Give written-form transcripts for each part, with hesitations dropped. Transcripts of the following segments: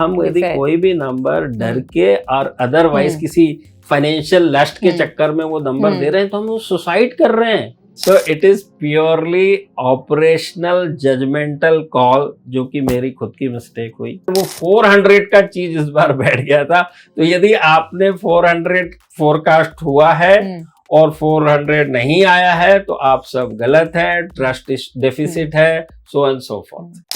हम यदि कोई भी नंबर डर के और अदरवाइज किसी फाइनेंशियल लस्ट के चक्कर में वो नंबर दे रहे हैं तो हम सुसाइड कर रहे हैं. So it is purely operational judgemental call, जो कि मेरी खुद की मिस्टेक हुई. वो 400 का चीज इस बार बैठ गया था. तो यदि आपने 400 फोरकास्ट हुआ है और 400 नहीं आया है तो आप सब गलत हैं, ट्रस्ट डेफिसिट है, so and so fourth.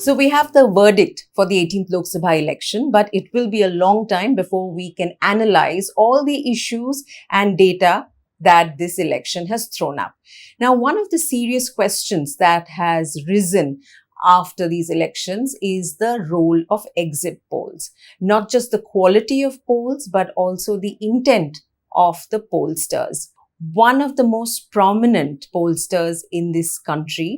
So we have the verdict for the 18th Lok Sabha election, but it will be a long time before we can analyze all the issues and data that this election has thrown up. Now, one of the serious questions that has risen after these elections is the role of exit polls. Not just the quality of polls, but also the intent of the pollsters. One of the most prominent pollsters in this country,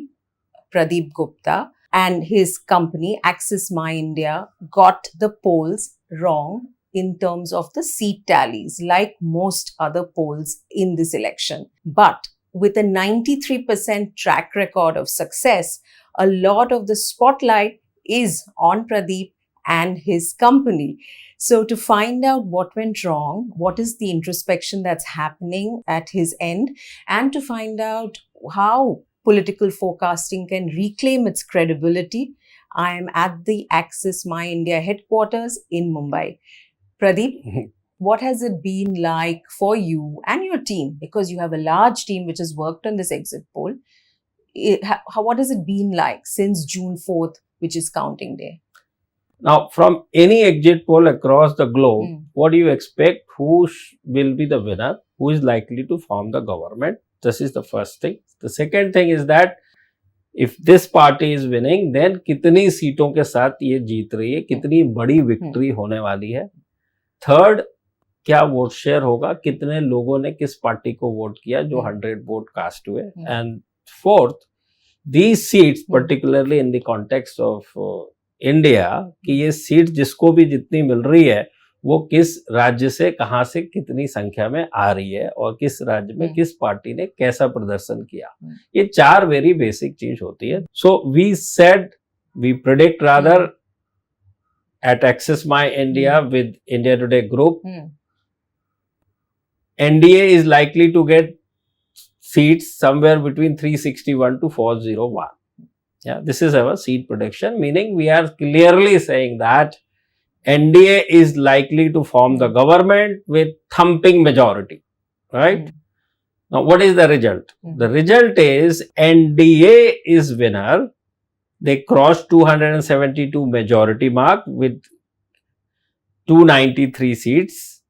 Pradeep Gupta, and his company, Axis My India, got the polls wrong in terms of the seat tallies, like most other polls in this election. But with a 93% track record of success, a lot of the spotlight is on Pradeep and his company. So to find out what went wrong, what is the introspection that's happening at his end, and to find out how political forecasting can reclaim its credibility, I am at the Axis My India headquarters in Mumbai. Pradeep, what has it been like for you and your team? Because you have a large team which has worked on this exit poll. What has it been like since June 4th, which is counting day? Now, from any exit poll across the globe, what do you expect? Who will be the winner? Who is likely to form the government? This is the first thing. The second thing is that if this party is winning, then कितनी सीटों के साथ ये जीत रही है, कितनी बड़ी victory होने वाली है. थर्ड, क्या वोट शेयर होगा, कितने लोगों ने किस पार्टी को वोट किया, जो 100 वोट कास्ट हुए. And fourth, these seats particularly in the context of India, कि ये सीट जिसको भी जितनी मिल रही है वो किस राज्य से कहां से कितनी संख्या में आ रही है और किस राज्य में किस पार्टी ने कैसा प्रदर्शन किया. ये 4 वेरी बेसिक चीज होती है. So we predict rather at Axis My India with India Today group, NDA is likely to get seats somewhere between 361 to 401. Yeah, this is our seat prediction, meaning we are clearly saying that NDA is likely to form the government with thumping majority, right? Now, what is the result? The result is NDA is winner. They crossed 272 majority mark with 293 seats.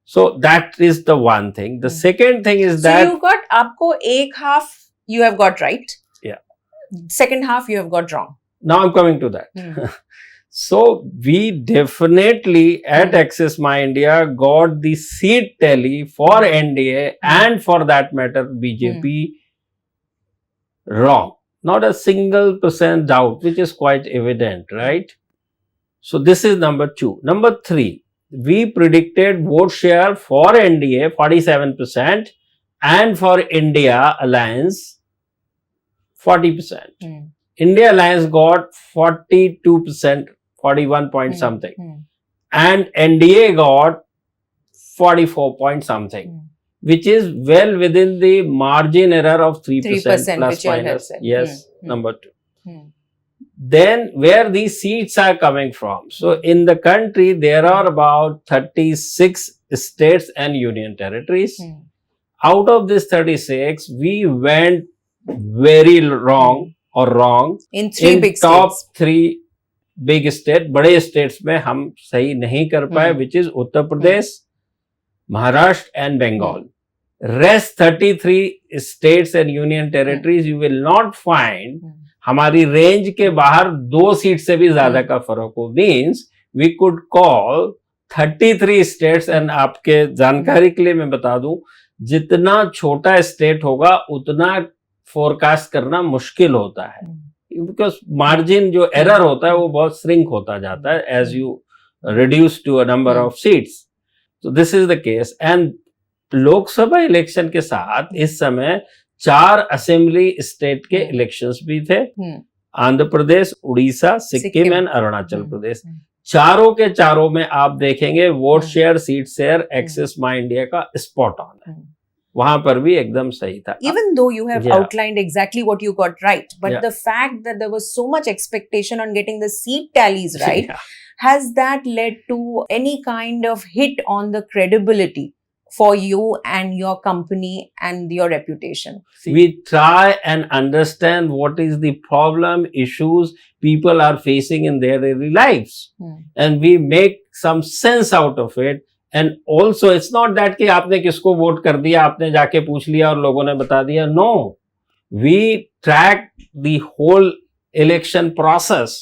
So that is the one thing. The second thing is that... So you got, aapko ek half you have got right. Yeah. Second half you have got wrong. Now I'm coming to that. So we definitely at Axis My India got the seat tally for NDA and for that matter BJP wrong. Not a single % doubt, which is quite evident, right? So this is number 2. Number 3, we predicted vote share for NDA 47% and for India Alliance 40%. India Alliance got 42%. 41 point something, and NDA got 44 point something, which is well within the margin error of 3% plus minus. Yes, number 2. Then where these seats are coming from? So in the country there are about 36 states and union territories. Out of this 36, we went very wrong in 3 big top states. 3 big state, बड़े states में हम सही नहीं कर पाए, which is Uttar Pradesh, Maharashtra and Bengal. Rest 33 states and union territories you will not find हमारी range के बाहर 2 सीट से भी ज्यादा का फर्क हो. Means we could call 33 states. And आपके जानकारी के लिए मैं बता दूं, जितना छोटा स्टेट होगा उतना फोरकास्ट करना मुश्किल होता है, बिकॉज मार्जिन जो एरर होता है वो बहुत श्रिंक होता जाता है as you reduce to a number of seats. तो this is the case. And Lok Sabha election के साथ इस समय 4 असेंबली स्टेट के इलेक्शंस भी थे, आंध्र प्रदेश, उड़ीसा, सिक्किम एंड अरुणाचल प्रदेश। चारों के चारों में आप देखेंगे vote share, seat share, axis My India का स्पॉट ऑन है, वहां पर भी एकदम सही था। Even though you have outlined exactly what you got right, but Yeah. the fact that there was so much expectation on getting the seat tallies right, Yeah. has that led to any kind of hit on the credibility for you and your company and your reputation? We try and understand what is the problem, issues people are facing in their daily lives, and we make some sense out of it. And also it's not that कि आपने किसको vote कर दिया, आपने जाके पूछ लिया और लोगों ने बता दिया. No, we track the whole election process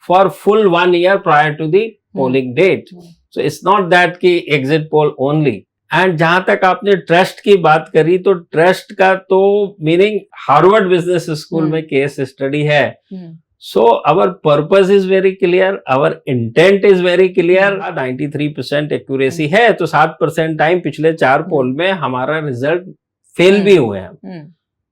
for full 1 year prior to the polling date. So it's not that कि exit poll only. एंड जहां तक आपने ट्रस्ट की बात करी, तो ट्रस्ट का तो मीनिंग हार्वर्ड बिजनेस स्कूल में केस स्टडी है. So our purpose is very clear, our intent is very clear. 93% accuracy है, तो 7% टाइम पिछले 4 पोल में हमारा रिजल्ट फेल भी हुए हैं.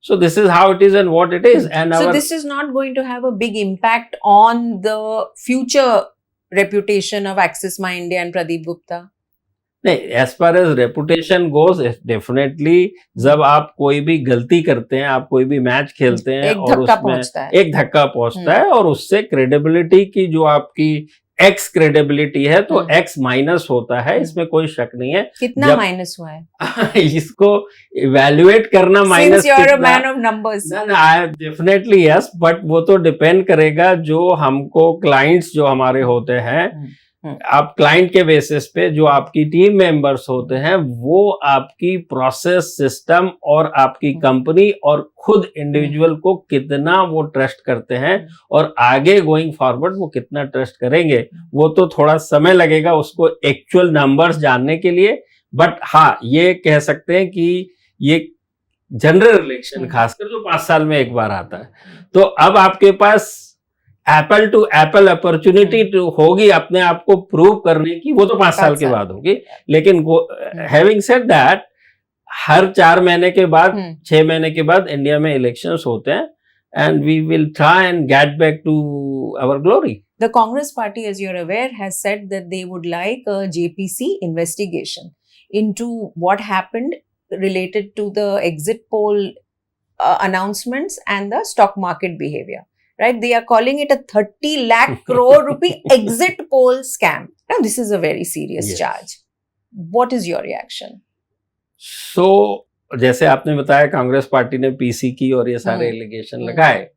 So this is how it is and what it is. And so this is not going to have a big impact on the future reputation of Axis My India and Pradeep Gupta? नहीं, as far as reputation goes, definitely जब आप कोई भी गलती करते हैं, आप कोई भी मैच खेलते हैं और उसमें एक धक्का पहुंचता है और उससे क्रेडिबिलिटी की जो आपकी एक्स क्रेडिबिलिटी है, तो एक्स माइनस होता है, इसमें कोई शक नहीं है. कितना माइनस हुआ है? इसको इवेल्युएट करना minus, man of numbers. Definitely yes, but वो तो डिपेंड करेगा जो हमको क्लाइंट्स जो हमारे होते हैं, आप क्लाइंट के बेसिस पे जो आपकी टीम मेंबर्स होते हैं, वो आपकी प्रोसेस, सिस्टम और आपकी कंपनी और खुद इंडिविजुअल को कितना वो ट्रस्ट करते हैं और आगे गोइंग फॉरवर्ड वो कितना ट्रस्ट करेंगे, वो तो थोड़ा समय लगेगा उसको एक्चुअल नंबर्स जानने के लिए. बट हाँ, ये कह सकते हैं कि ये जनरल इलेक्शन खासकर जो 5 साल में एक बार आता है, तो अब आपके पास एप्पल टू एप्पल अपॉर्चुनिटी होगी अपने आप को प्रूव करने की, वो तो 5 साल के बाद होगी. लेकिन हैविंग सेड दैट, हर 4 महीने के बाद, 6 महीने के बाद इंडिया में इलेक्शंस होते हैं, and we will try and get back to our glory. The Congress party, as you're aware, has said that they would like a JPC investigation into what happened related to the exit poll announcements and the stock market behavior. Right? They are calling it a 30 lakh crore rupee exit poll scam. Now, this is a very serious charge. What is your reaction? So, जैसे आपने बताया Congress party ने PC की और ये सारे allegation लगाए,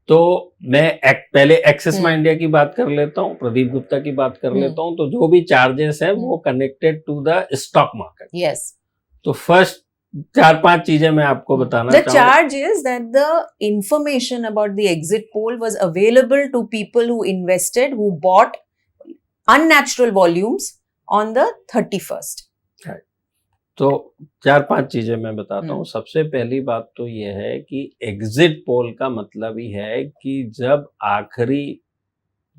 तो मैं पहले एक्सिस माई इंडिया की बात कर लेता हूँ, प्रदीप गुप्ता की बात कर लेता हूँ. तो जो भी चार्जेस हैं वो connected to the stock market. Yes. तो फर्स्ट 4-5 चीजें मैं आपको बताना चाहूँगा. The charge is that the information about the exit poll was available to people who invested, who bought unnatural volumes on the 31st. तो 4-5 चीजें मैं बताता हूँ. सबसे पहली बात तो ये है कि एग्जिट पोल का मतलब ही है कि जब आखिरी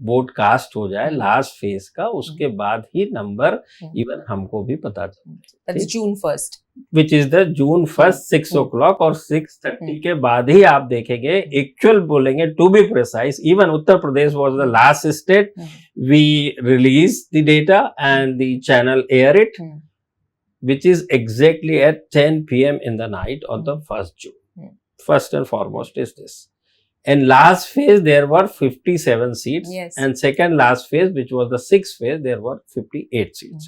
वोट कास्ट हो जाए लास्ट फेज का, उसके बाद ही नंबर इवन हमको भी पता चलता है. जून 1st, which is the June 1st 6 o'clock और 6:30 के बाद ही आप देखेंगे. एक्चुअल बोलेंगे to be precise, even Uttar Pradesh was the last state we release the data and the channel air it, which is exactly at 10 p.m. in the night on the 1st June. First and foremost is this. In last phase, there were 57 seats. Yes. And second last phase, which was the 6th phase, there were 58 seats.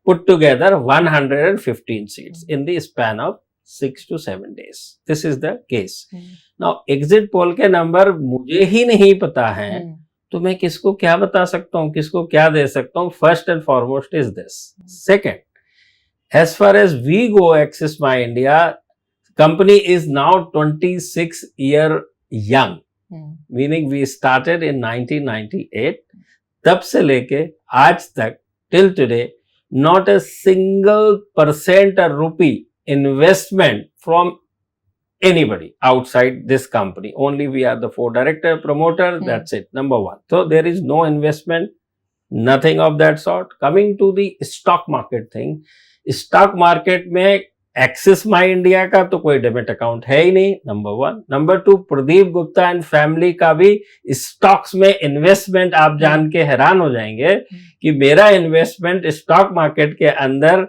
Put together 115 seats in the span of 6 to 7 days. This is the case. Now, exit poll के number मुझे ही नहीं पता है, तो मैं किसको क्या बता सकता हूँ, किसको क्या दे सकता हूँ. First and foremost is this. Second, as far as we go, Axis My India company is now 26 year young, meaning we started in 1998. तब से लेके आज तक till today, not a single percent or rupee investment from anybody outside this company. Only we are the 4 director promoters. That's it. Number 1. So there is no investment, nothing of that sort. Coming to the stock market thing. Stock market में axis My India का तो कोई debit account है ही नहीं, number 1। Number 2, Pradeep Gupta and family का भी stocks में investment आप जान के हैरान हो जाएंगे कि मेरा इन्वेस्टमेंट स्टॉक मार्केट के अंदर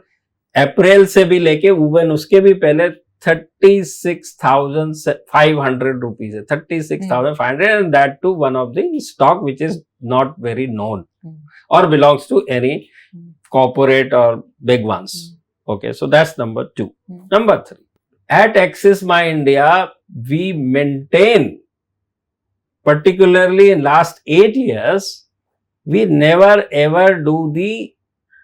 अप्रैल से भी लेके इवन उसके भी पहले 36,500 रुपीज है, 36,500, and that too one of the stock which is not very known or belongs to any corporate or big ones. Okay, so that's number 2. Number 3, at Axis My India, we maintain, particularly in last 8 years, we never ever do the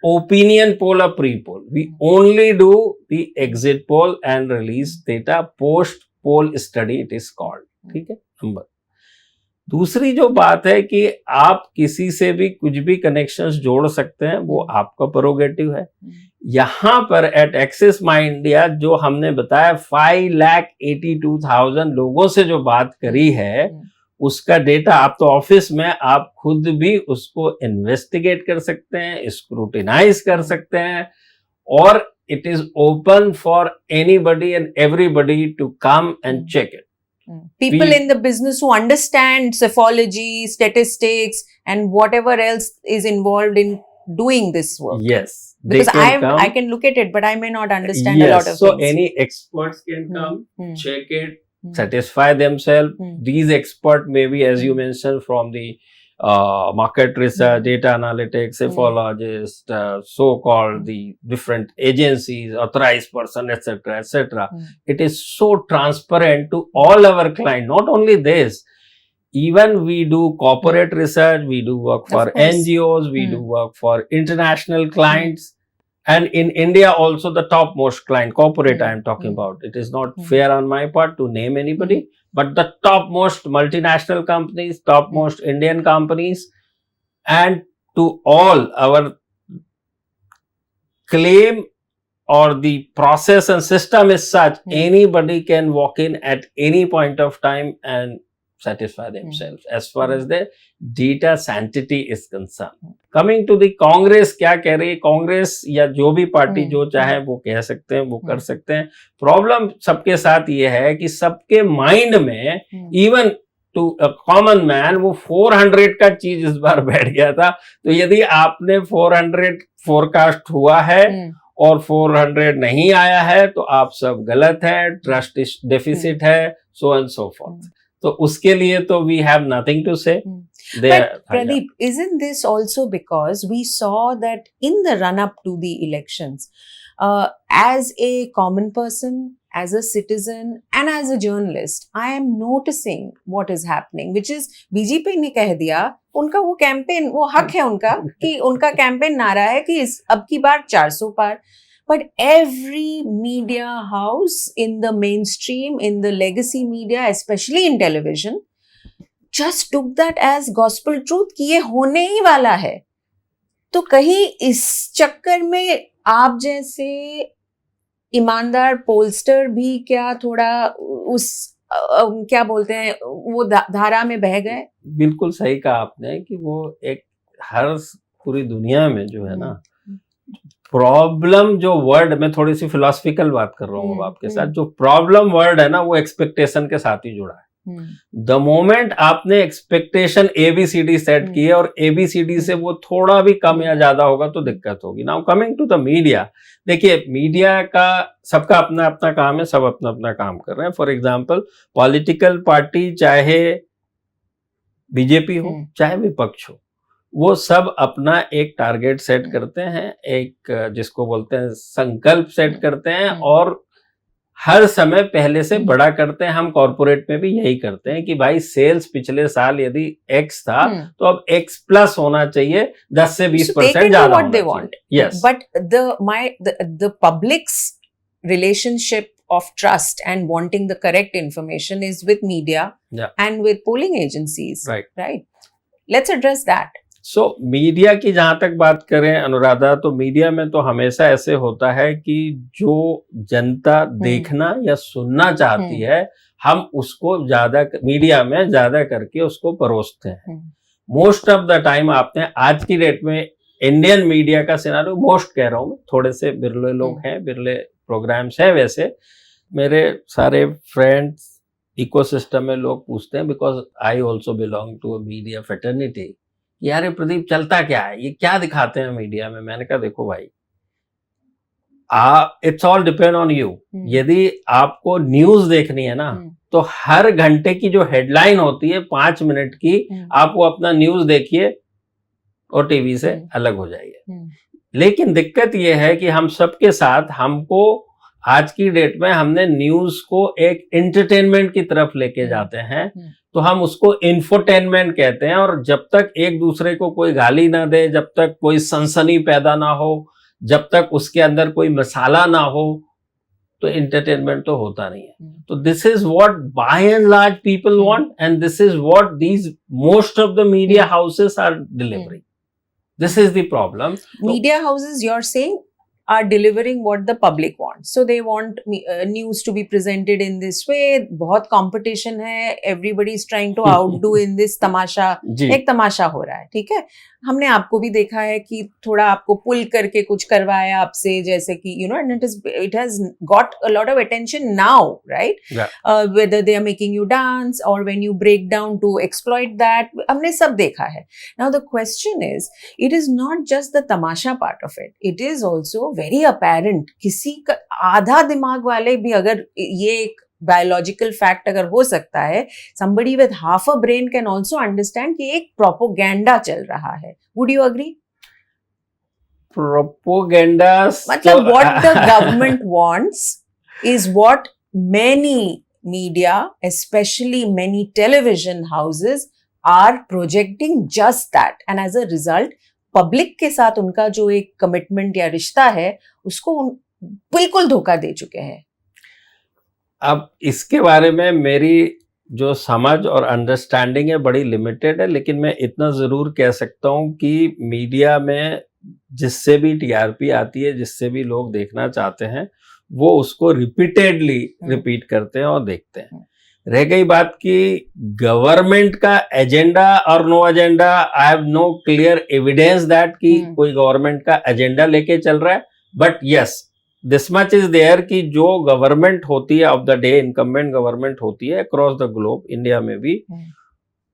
opinion poll or pre-poll. We only do the exit poll and release data post poll study, it is called. ठीक है, number. दूसरी जो बात है कि आप किसी से भी कुछ भी कनेक्शंस जोड़ सकते हैं, वो आपका प्रोगेटिव है। यहां पर एट एक्सिस माई इंडिया जो हमने बताया 5,82,000 लोगों से जो बात करी है, उसका डेटा आप तो ऑफिस में आप खुद भी उसको इन्वेस्टिगेट कर सकते हैं, स्क्रूटिनाइज कर सकते हैं, और it is open for anybody and everybody to come and check it. People in the business who understand psephology, statistics, and whatever else is involved in doing this work. Yes, because I can look at it, but I may not understand a lot of so things. any experts can come, check it, satisfy themselves. These experts may be, as you mentioned, from the market research, data analytics, psephologists, so-called the different agencies, authorized person, etc., etc. It is so transparent to all our clients. Not only this, even we do corporate research, we do work for NGOs, we do work for international clients, and in India also the topmost client, corporate I am talking about. It is not fair on my part to name anybody, but the topmost multinational companies, topmost Indian companies, and to all our claim or the process and system is such, anybody can walk in at any point of time and satisfy themselves as far as the data sanctity is concerned. Coming to the Congress, क्या कह रही है कांग्रेस या जो भी party जो चाहे वो कह सकते हैं, वो कर सकते हैं। प्रॉब्लम सबके साथ ये है कि सबके माइंड में, even to a common man, वो 400 का चीज इस बार बैठ गया था। तो यदि आपने 400 फोरकास्ट हुआ है और 400 नहीं आया है, तो आप सब गलत है, ट्रस्ट डेफिसिट है, सो एंड सो फोर्थ। तो उसके लिए तो we have nothing to say. But Pradeep, isn't this also because we saw that in the run-up to the elections, as a common person, as a citizen, and as a journalist, I am noticing what is happening, which is BJP ने कह दिया, उनका वो campaign, वो हक है उनका कि उनका कैंपेन नारा है कि अब की बार 400 पार। But every media house in the mainstream, in the legacy media, especially in television, just took that as gospel truth कि ये होने ही वाला है। तो कहीं इस चक्कर में आप जैसे ईमानदार पोलस्टर भी क्या थोड़ा उस क्या बोलते हैं वो धारा में बह गए? बिल्कुल सही कहा आपने कि वो एक हर पूरी दुनिया में जो है ना, प्रॉब्लम जो वर्ड, मैं थोड़ी सी फिलोसफिकल बात कर रहा हूँ आपके साथ, जो प्रॉब्लम वर्ड है ना, वो एक्सपेक्टेशन के साथ ही जुड़ा है। द मोमेंट आपने एक्सपेक्टेशन ABCD सेट की है और ABCD से वो थोड़ा भी कम या ज्यादा होगा तो दिक्कत होगी। Now coming to the media, देखिए मीडिया का सबका अपना अपना काम है, सब अपना अपना काम कर रहे हैं। फॉर एग्जाम्पल, पॉलिटिकल पार्टी चाहे बीजेपी हो चाहे विपक्ष हो, वो सब अपना एक टारगेट सेट करते हैं, एक जिसको बोलते हैं संकल्प सेट करते हैं, और हर समय पहले से बड़ा करते हैं। हम कॉर्पोरेट में भी यही करते हैं कि भाई सेल्स पिछले साल यदि X था तो अब X प्लस होना चाहिए, 10 से 20% ज्यादा होना चाहिए। Yes. But the public's relationship of trust and wanting the correct information is with media and with polling agencies. Right. Let's address that. So media की जहां तक बात करें अनुराधा, तो मीडिया में तो हमेशा ऐसे होता है कि जो जनता देखना या सुनना चाहती है, हम उसको ज्यादा मीडिया में ज्यादा करके उसको परोसते हैं। मोस्ट ऑफ द टाइम आपने आज की डेट में इंडियन मीडिया का सिनारियो, मोस्ट कह रहा हूं, थोड़े से बिरले लोग हैं, बिरले प्रोग्राम्स हैं। वैसे मेरे सारे फ्रेंड्स इकोसिस्टम में लोग पूछते हैं, because I also belong to a media fraternity, यार ये प्रदीप चलता क्या है, ये क्या दिखाते हैं मीडिया में। मैंने कहा देखो भाई, it's all depend on you. यदि आपको न्यूज देखनी है ना, तो हर घंटे की जो हेडलाइन होती है 5 मिनट की, आप वो अपना न्यूज देखिए और टीवी से अलग हो जाइए। लेकिन दिक्कत ये है कि हम सबके साथ, हमको आज की डेट में हमने न्यूज को एक एंटरटेनमेंट की तरफ लेके जाते हैं, तो हम उसको इंफोटेनमेंट कहते हैं। और जब तक एक दूसरे को कोई गाली ना दे, जब तक कोई सनसनी पैदा ना हो, जब तक उसके अंदर कोई मसाला ना हो, तो एंटरटेनमेंट तो होता नहीं है। तो this is what by and large people want, and this is what these most of the media houses are delivering. This is the problem. Media houses, you're saying, are delivering what the public wants. So they want news to be presented in this way. बहुत competition है. Everybody is trying to outdo in this तमाशा. एक तमाशा हो रहा है, ठीक है? हमने आपको भी देखा है कि थोड़ा आपको पुल करके कुछ करवाया आपसे, जैसे कि and it has got a lot of attention now, right? Yeah. Whether they are making you dance or when you break down to exploit that, हमने सब देखा है. Now the question is, it is not just the tamasha part of it. It is also very apparent. किसी का आधा दिमाग वाले भी अगर ये एक biological fact अगर हो सकता है, somebody with half a brain can also understand कि एक propaganda चल रहा है. Would you agree? Propaganda. मतलब what the government wants is what many media, especially many television houses, are projecting just that. And as a result, public के साथ उनका जो एक commitment या रिश्ता है, उसको बिल्कुल धोखा दे चुके हैं. अब इसके बारे में मेरी जो समझ और अंडरस्टैंडिंग है बड़ी लिमिटेड है, लेकिन मैं इतना ज़रूर कह सकता हूँ कि मीडिया में जिससे भी टीआरपी आती है, जिससे भी लोग देखना चाहते हैं, वो उसको रिपीटेडली रिपीट करते हैं और देखते हैं. रह गई बात कि गवर्नमेंट का एजेंडा और no agenda, I have no clear evidence that कि कोई गवर्नमेंट का एजेंडा लेके चल रहा है. But yes, this much is there कि जो गवर्नमेंट होती है of the day, incumbent government होती है अक्रॉस द ग्लोब, इंडिया में भी,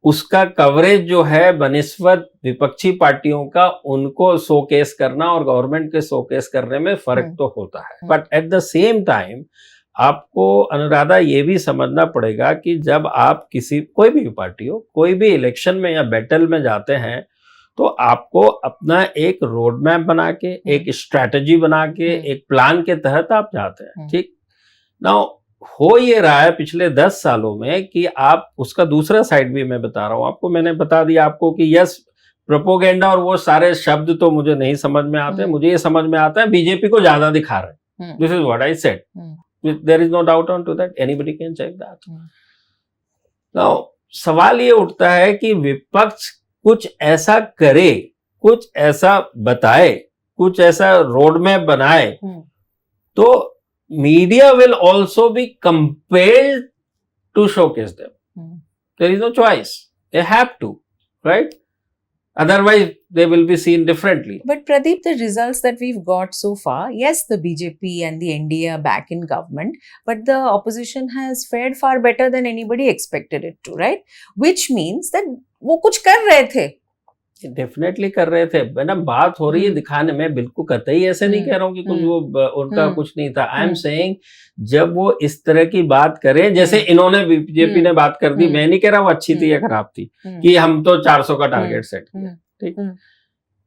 उसका कवरेज जो है बनिस्बत विपक्षी पार्टियों का, उनको शोकेस करना और गवर्नमेंट के शोकेस करने में फर्क तो होता है. But at the same time आपको अनुराधा ये भी समझना पड़ेगा कि जब आप कोई भी पार्टी हो, कोई भी इलेक्शन में या बैटल में जाते हैं, तो आपको अपना एक रोड मैप बना के, एक स्ट्रैटेजी बना के, एक प्लान के तहत आप जाते हैं. ठीक नाउ हो ये रहा है पिछले 10 सालों में कि आप उसका दूसरा साइड भी मैं बता रहा हूं आपको. मैंने बता दिया आपको कि यस, प्रोपोगेंडा और वो सारे शब्द तो मुझे नहीं समझ में आते. मुझे ये समझ में आता है बीजेपी को ज्यादा दिखा रहे हैं. This is what I said. There is no doubt on to that, anybody can check that. Now सवाल ये उठता है कि विपक्ष कुछ ऐसा करे, कुछ ऐसा बताए, कुछ ऐसा रोड मैप बनाए, तो media will also be compelled to showcase them. There is no choice, they have to, right? Otherwise, they will be seen differently. But Pradeep, the results that we've got so far, yes, the BJP and the NDA are back in government, but the opposition has fared far better than anybody expected it to, right? Which means that वो कुछ कर रहे थे. Definitely कर रहे थे. Madam बात हो रही है दिखाने में, बिल्कुल कतई ऐसे नहीं कह रहा हूँ कि कुछ वो उनका कुछ नहीं था. आई एम सेइंग जब वो इस तरह की बात करें, जैसे इन्होंने बीजेपी ने बात कर दी, मैं नहीं कह रहा वो अच्छी थी या खराब थी, कि हम तो 400 का टारगेट सेट किया. ठीक,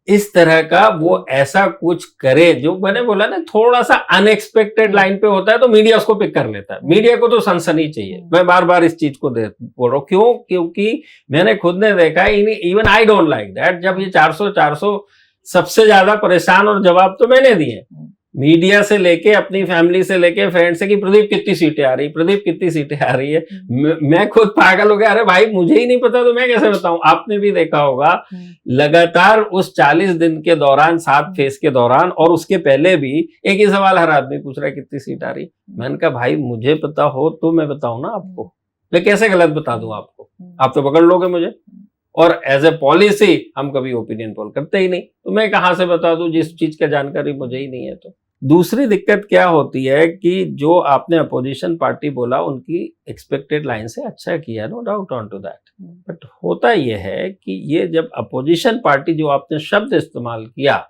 इस तरह का वो ऐसा कुछ करे जो मैंने बोला ना, थोड़ा सा अनएक्सपेक्टेड लाइन पे होता है तो मीडिया उसको पिक कर लेता है. मीडिया को तो सनसनी चाहिए. मैं बार बार इस चीज को बोल रहा हूँ. क्यों? क्योंकि मैंने खुद ने देखा, even I don't like that. जब ये 400 सबसे ज्यादा परेशान, और जवाब तो मैंने दिए मीडिया से लेके, अपनी फैमिली से लेके, फ्रेंड से, कि प्रदीप कितनी सीटें आ रही, प्रदीप कितनी सीटें आ रही है. मैं खुद पागल हो गया. अरे भाई मुझे ही नहीं पता तो मैं कैसे बताऊं. आपने भी देखा होगा लगातार उस 40 दिन के दौरान, 7 फेज के दौरान, और उसके पहले भी एक ही सवाल हर आदमी पूछ रहा है, कितनी सीट आ रही. मैंने कहा भाई मुझे पता हो तो मैं बताऊं ना आपको, मैं कैसे गलत बता दूं आपको? आप तो पकड़ लोगे मुझे. और एज ए पॉलिसी हम कभी ओपिनियन पोल करते ही नहीं, तो मैं कहां से बता दूं जिस चीज का जानकारी मुझे ही नहीं है. तो दूसरी दिक्कत क्या होती है कि जो आपने अपोजिशन पार्टी बोला उनकी एक्सपेक्टेड लाइन से अच्छा किया, no doubt on to that, but होता यह है कि ये जब अपोजिशन पार्टी जो आपने शब्द इस्तेमाल किया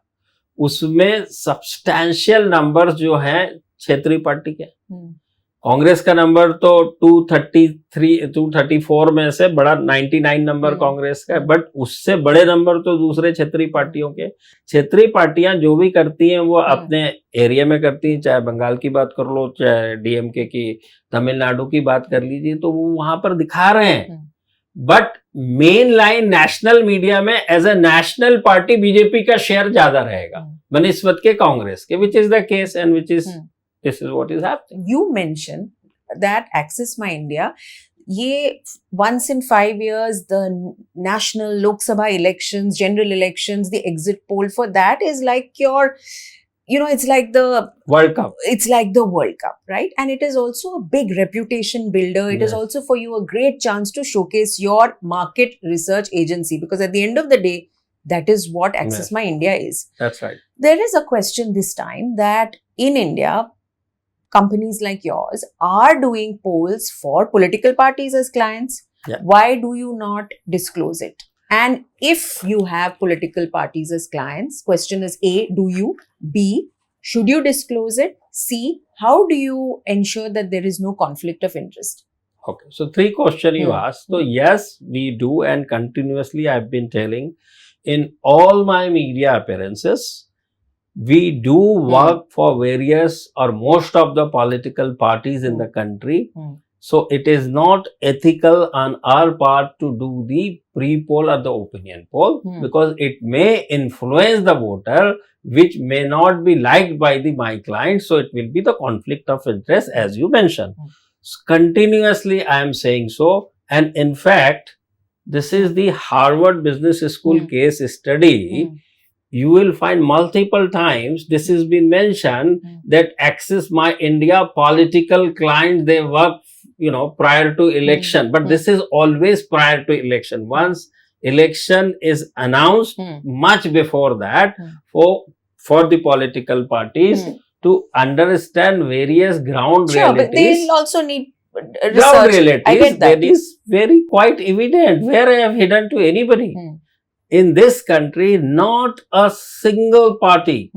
उसमें सब्सटैंशियल नंबर्स जो हैं क्षेत्रीय पार्टी के, कांग्रेस का नंबर तो 234 में से बड़ा 99 नंबर कांग्रेस का है, बट उससे बड़े नंबर तो दूसरे क्षेत्रीय पार्टियों के। क्षेत्रीय पार्टियां जो भी करती हैं वो अपने एरिया में करती हैं, चाहे बंगाल की बात कर लो, चाहे डीएमके की तमिलनाडु की बात कर लीजिए, तो वो वहां पर दिखा रहे हैं। But main line national media में as a national party BJP का शेयर ज्यादा रहेगा बनिस्बत के कांग्रेस के, which is the case and which is this is what is happening. You mentioned that Access My India, ye once in 5 years, the national Lok Sabha elections, general elections, the exit poll for that is like your, it's like the World Cup. It's like the World Cup, right? And it is also a big reputation builder. It is also for you a great chance to showcase your market research agency, because at the end of the day, that is what Access My India is. That's right. There is a question this time that in India, companies like yours are doing polls for political parties as clients. Why do you not disclose it? And if you have political parties as clients, question is A, do you? B, should you disclose it? C, how do you ensure that there is no conflict of interest? Okay, so 3 questions you asked. So yes, we do, and continuously I've been telling in all my media appearances, we do work for various or most of the political parties in the country. So it is not ethical on our part to do the pre-poll or the opinion poll, because it may influence the voter, which may not be liked by my client. So it will be the conflict of interest, as you mentioned. Continuously I am saying so. And in fact, this is the Harvard Business School case study. You will find multiple times this has been mentioned that Access My India political clients, they work, prior to election, but this is always prior to election. Once election is announced, much before that, for the political parties to understand various ground realities. But they'll also need research. Ground realities, I get that. that is very quite evident. Where I have hidden to anybody. In this country, not a single party,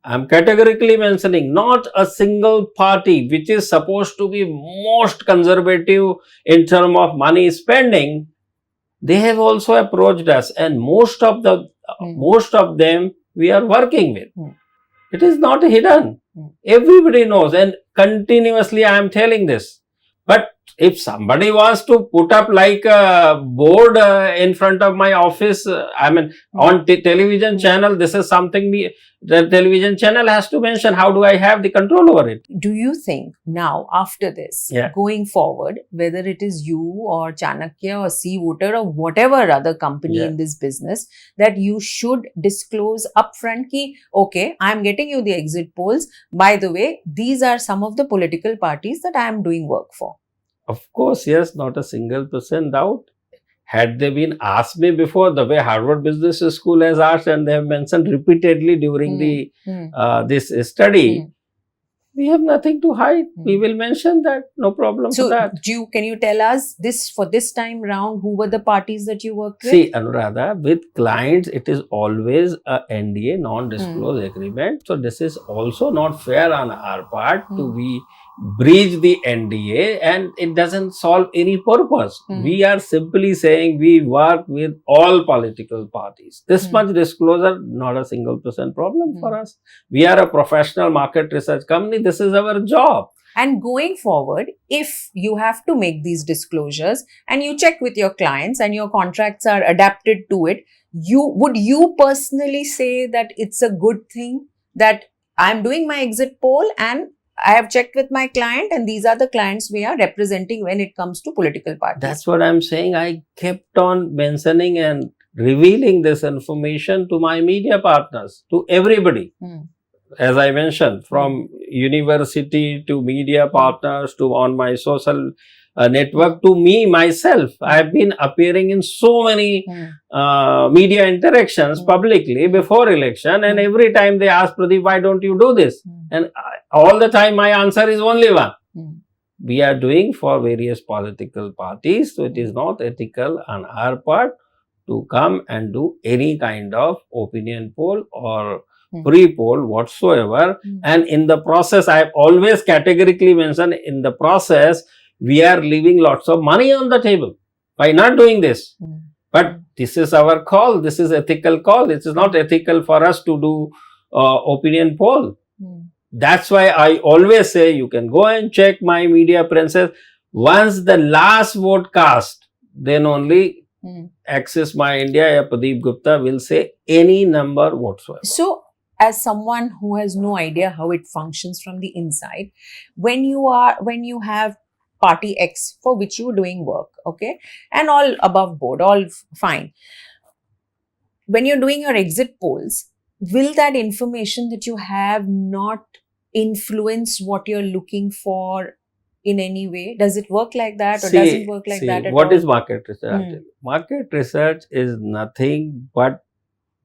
I'm categorically mentioning, not a single party which is supposed to be most conservative in terms of money spending, they have also approached us, and most of them we are working with. It is not hidden. Everybody knows, and continuously I am telling this. But if somebody wants to put up like a board in front of my office, on television channel, this is something the television channel has to mention. How do I have the control over it? Do you think now, after this, going forward, whether it is you or Chanakya or Sea Voter or whatever other company in this business, that you should disclose upfront ki, okay, I am getting you the exit polls. By the way, these are some of the political parties that I am doing work for. Of course, yes, not a single % doubt. Had they been asked me before, the way Harvard Business School has asked, and they have mentioned repeatedly during this study, we have nothing to hide. We will mention that, no problem so for that. Can you tell us for this time round, who were the parties that you worked with? See, Anuradha, with clients, it is always a NDA, non-disclose agreement. So this is also not fair on our part to be breach the NDA, and it doesn't solve any purpose. We are simply saying we work with all political parties. This much disclosure, not a single % problem for us. We are a professional market research company. This is our job. And going forward, if you have to make these disclosures and you check with your clients and your contracts are adapted to it, would you personally say that it's a good thing that I'm doing my exit poll and I have checked with my client and these are the clients we are representing when it comes to political parties? That's what I'm saying. I kept on mentioning and revealing this information to my media partners, to everybody. As I mentioned, from university to media partners to on my social network to me myself. I have been appearing in so many media interactions publicly before election, and every time they ask, Pradeep, why don't you do this? And all the time my answer is only one. We are doing for various political parties, so it is not ethical on our part to come and do any kind of opinion poll or pre-poll whatsoever. And in the process, I have always categorically mentioned, in the process, we are leaving lots of money on the table by not doing this. But this is our call. This is ethical call. It is not ethical for us to do opinion poll. That's why I always say, you can go and check my media princess. Once the last vote cast, then only Access My India or Pradeep Gupta will say any number whatsoever. So, as someone who has no idea how it functions from the inside, when you have party X for which you are doing work, okay, and all above board, all fine. When you're doing your exit polls, will that information that you have not influence what you're looking for in any way? Does it work like that, or does it work like that at what all? Is market research? Market research is nothing but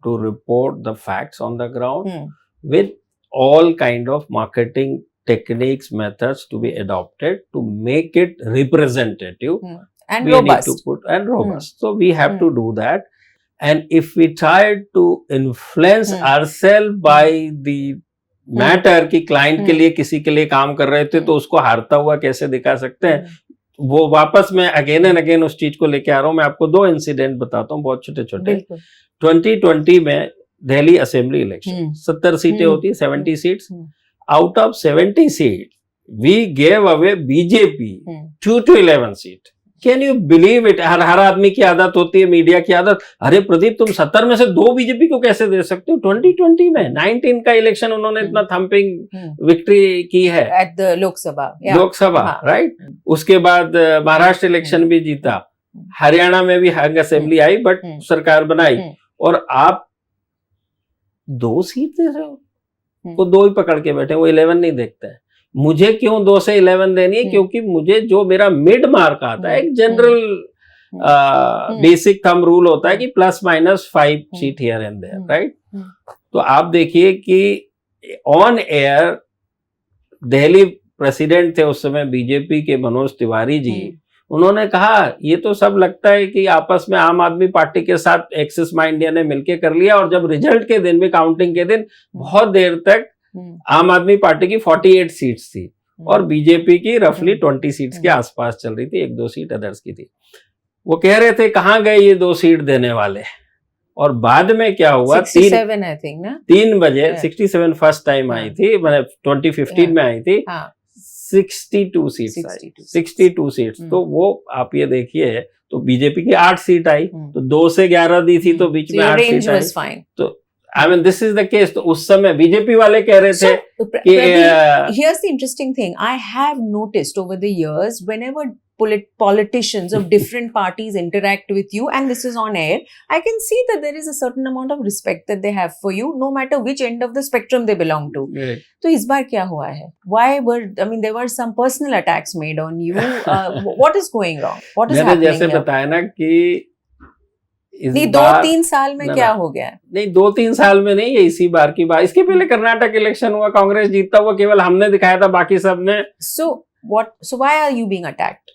to report the facts on the ground with all kind of marketing techniques, methods to be adopted to make it representative and we robust. Need to put, and robust. So we have to do that. And if we try to influence ourselves by the matter कि client के लिए किसी के लिए काम कर रहे थे तो उसको हारता हुआ कैसे दिखा सकते हैं, वो वापस मैं अगेन एंड अगेन उस चीज को लेके आ रहा हूँ. मैं आपको 2 इंसिडेंट बताता हूँ, बहुत छोटे छोटे. 2020 में दिल्ली असेंबली इलेक्शन 70 सीटें होती है, 70 seats. Out of 70 seat we gave away BJP 2 to 11 seat. Can you believe it? हर आदमी की आदत होती है, मीडिया की आदत, अरे प्रदीप तुम 70 में से 2 बीजेपी को कैसे दे सकते हो? 2020 में 19 का इलेक्शन उन्होंने इतना थम्पिंग विक्ट्री की है एट द लोकसभा, राइट. उसके बाद महाराष्ट्र इलेक्शन भी जीता, हरियाणा में भी हंग असेंबली आई बट सरकार बनाई. और आप 2 सीट दे रहे हो, वो 2 ही पकड़ के बैठे, वो 11 नहीं देखते हैं. मुझे क्यों 2 से 11 देनी है? क्योंकि मुझे जो मेरा मिड मार्क आता है, एक जनरल बेसिक थंब रूल होता है कि ±5 seat here and there, right. तो आप देखिए कि ऑन एयर दिल्ली प्रेसिडेंट थे उस समय बीजेपी के मनोज तिवारी जी, उन्होंने कहा ये तो सब लगता है कि आपस में आम आदमी पार्टी के साथ एक्सिस माई इंडिया ने मिलके कर लिया. और जब रिजल्ट के दिन भी, काउंटिंग के दिन, बहुत देर तक आम आदमी पार्टी की 48 सीट्स थी और बीजेपी की रफली 20 सीट्स के आसपास चल रही थी, 1-2 सीट अदर्स की थी. वो कह रहे थे कहां गए ये 2 सीट देने वाले. और बाद में क्या हुआ, 67 आई थिंक ना, 3 बजे 67 फर्स्ट टाइम आई थी, मतलब 2015 में आई थी. 62 सीट्स. तो वो आप ये देखिए, तो बीजेपी की 8 सीट आई, तो 2 से 11 दी थी, तो बीच में 8 सीट आई. तो I mean, this is the case. तो उस समय बीजेपी वाले कह रहे थे कि here's the interesting thing. I have noticed over the years, whenever politicians of different parties interact with you, and this is on air, I can see that there is a certain amount of respect that they have for you, no matter which end of the spectrum they belong to. तो इस बार क्या हुआ है? There were some personal attacks made on you. What is going wrong? What is happening? जैसे बताया ना कि नहीं, 2-3 साल में क्या हो गया? नहीं, 2-3 साल में नहीं, ये इसी बार की बात. इसके पहले कर्नाटक इलेक्शन हुआ, कांग्रेस जीतता हुआ केवल हमने दिखाया था, बाकी सब ने. So why are you being attacked?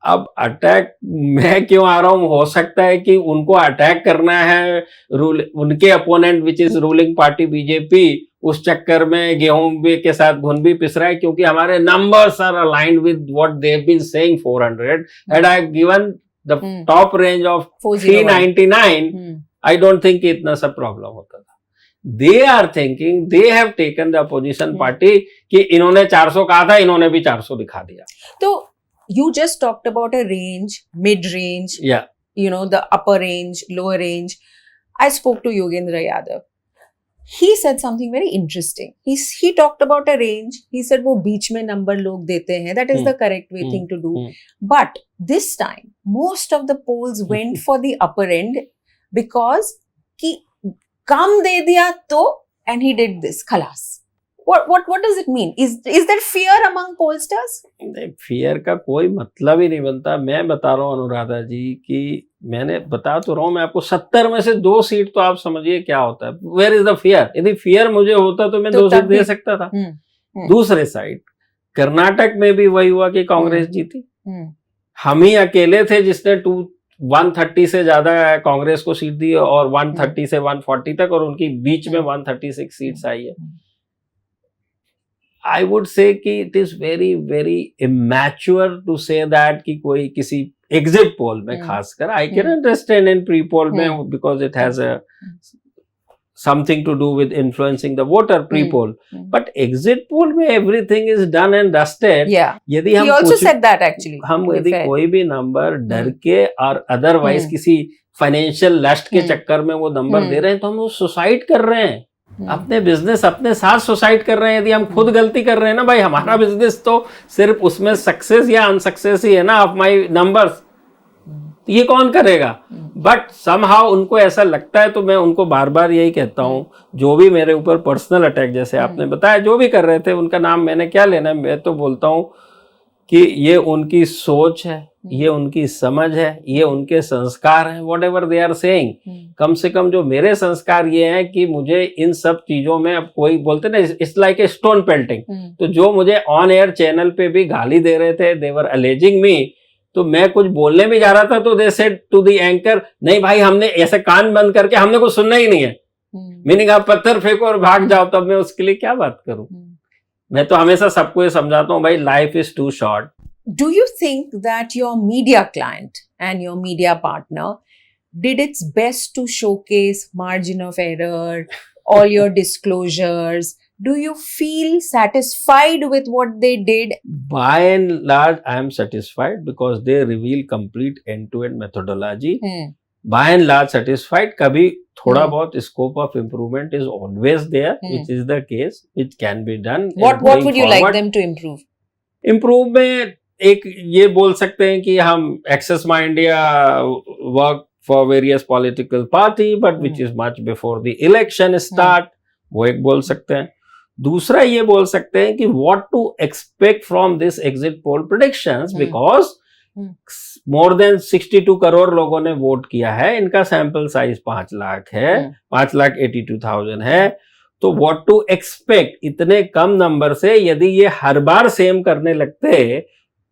अब अटैक मैं क्यों आ रहा हूँ? हो सकता है कि उनको अटैक करना है, उनके opponent which is ruling party BJP, उस चक्कर में गेहूं के साथ घुन भी पिस रहा है, क्योंकि हमारे numbers are aligned with what they have been saying 400 and I have given the top range of 399. I don't think इतना सब प्रॉब्लम होता था. They are thinking, they have taken the opposition party कि इन्होंने 400 कहा था, इन्होंने भी 400 दिखा दिया. तो you just talked about a range, mid range, the upper range, lower range. I spoke to Yogendra Yadav. He said something very interesting. He talked about a range. He said वो बीच में नंबर लोग देते हैं. That is the correct thing to do. But this time, most of the polls went for the upper end because कि कम दे दिया तो, and he did this. खलास. What does it mean? Is there fear among pollsters? नहीं, fear का कोई मतलब ही नहीं बनता। मैं बता रहा हूँ अनुराधा जी कि मैंने बता तो रहा हूँ मैं आपको, 70 में से 2 सीट तो आप समझिए क्या होता है। Where is the fear? यदि फियर मुझे होता तो मैं तो 2 सीट तब दे भी- सकता था। हम्म, दूसरे साइड कर्नाटक में भी वही हुआ कि कांग्रेस जीती। हम्म, हम ही अकेले थे जिसने 130 से ज्यादा कांग्रेस को सीट दी और 130 से 140 तक, और उनकी बीच में 136 सीट्स आई है। आई वुड से कि it is very very immature to say that कि कोई किसी एग्जिट पोल में खासकर, I can understand in pre poll में because it has something to do with influencing the voter pre-poll, but exit poll में everything is done and dusted. Yeah, यदि he हम also said that actually. हम to be यदि fair. कोई भी number डर के और अदरवाइज किसी फाइनेंशियल लस्ट के चक्कर में वो नंबर दे रहे हैं तो हम वो सुसाइड कर रहे हैं। अपने बिजनेस अपने साथ सुसाइड कर रहे हैं। यदि हम खुद गलती कर रहे हैं ना भाई, हमारा बिजनेस तो सिर्फ उसमें सक्सेस या अनसक्सेस ही है ना ऑफ माय नंबर्स, तो ये कौन करेगा? बट समहाउ उनको ऐसा लगता है। तो मैं उनको बार बार यही कहता हूँ, जो भी मेरे ऊपर पर्सनल अटैक जैसे आपने बताया जो भी कर रहे थे, उनका नाम मैंने क्या लेना है। मैं तो बोलता हूँ कि ये उनकी सोच है, ये उनकी समझ है, ये उनके संस्कार हैं, whatever they are saying. कम से कम जो मेरे संस्कार ये हैं कि मुझे इन सब चीजों में, अब कोई बोलते ना it's like a stone pelting, तो जो मुझे ऑन एयर चैनल पे भी गाली दे रहे थे, दे वर अलेजिंग मी, तो मैं कुछ बोलने भी जा रहा था तो they said to the anchor, नहीं भाई हमने ऐसे कान बंद करके हमने कुछ सुनना ही नहीं है। मीनिंग आप पत्थर फेंको और भाग जाओ, तब मैं उसके लिए क्या बात करूं। मैं तो हमेशा सबको ये समझाता हूँ भाई, life is too short. Do you think that your media client and your media partner did its best to showcase margin of error, all your disclosures? Do you feel satisfied with what they did? By and large, I am satisfied because they reveal complete end-to-end methodology. By and large satisfied. कभी थोड़ा बहुत scope of improvement is always there, which is the case, which can be done. What would you like them to improve? Improve में एक ये बोल सकते हैं कि हम Access My India work for various political party, but which is much before the election start. वो एक बोल सकते हैं। दूसरा ये बोल सकते हैं कि what to expect from this exit poll predictions, because more than 62 crore लोगों ने वोट किया है, इनका सैंपल साइज 5 लाख है, 5,82,000 है, तो what to expect इतने कम नंबर से यदि ये हर बार सेम करने लगते,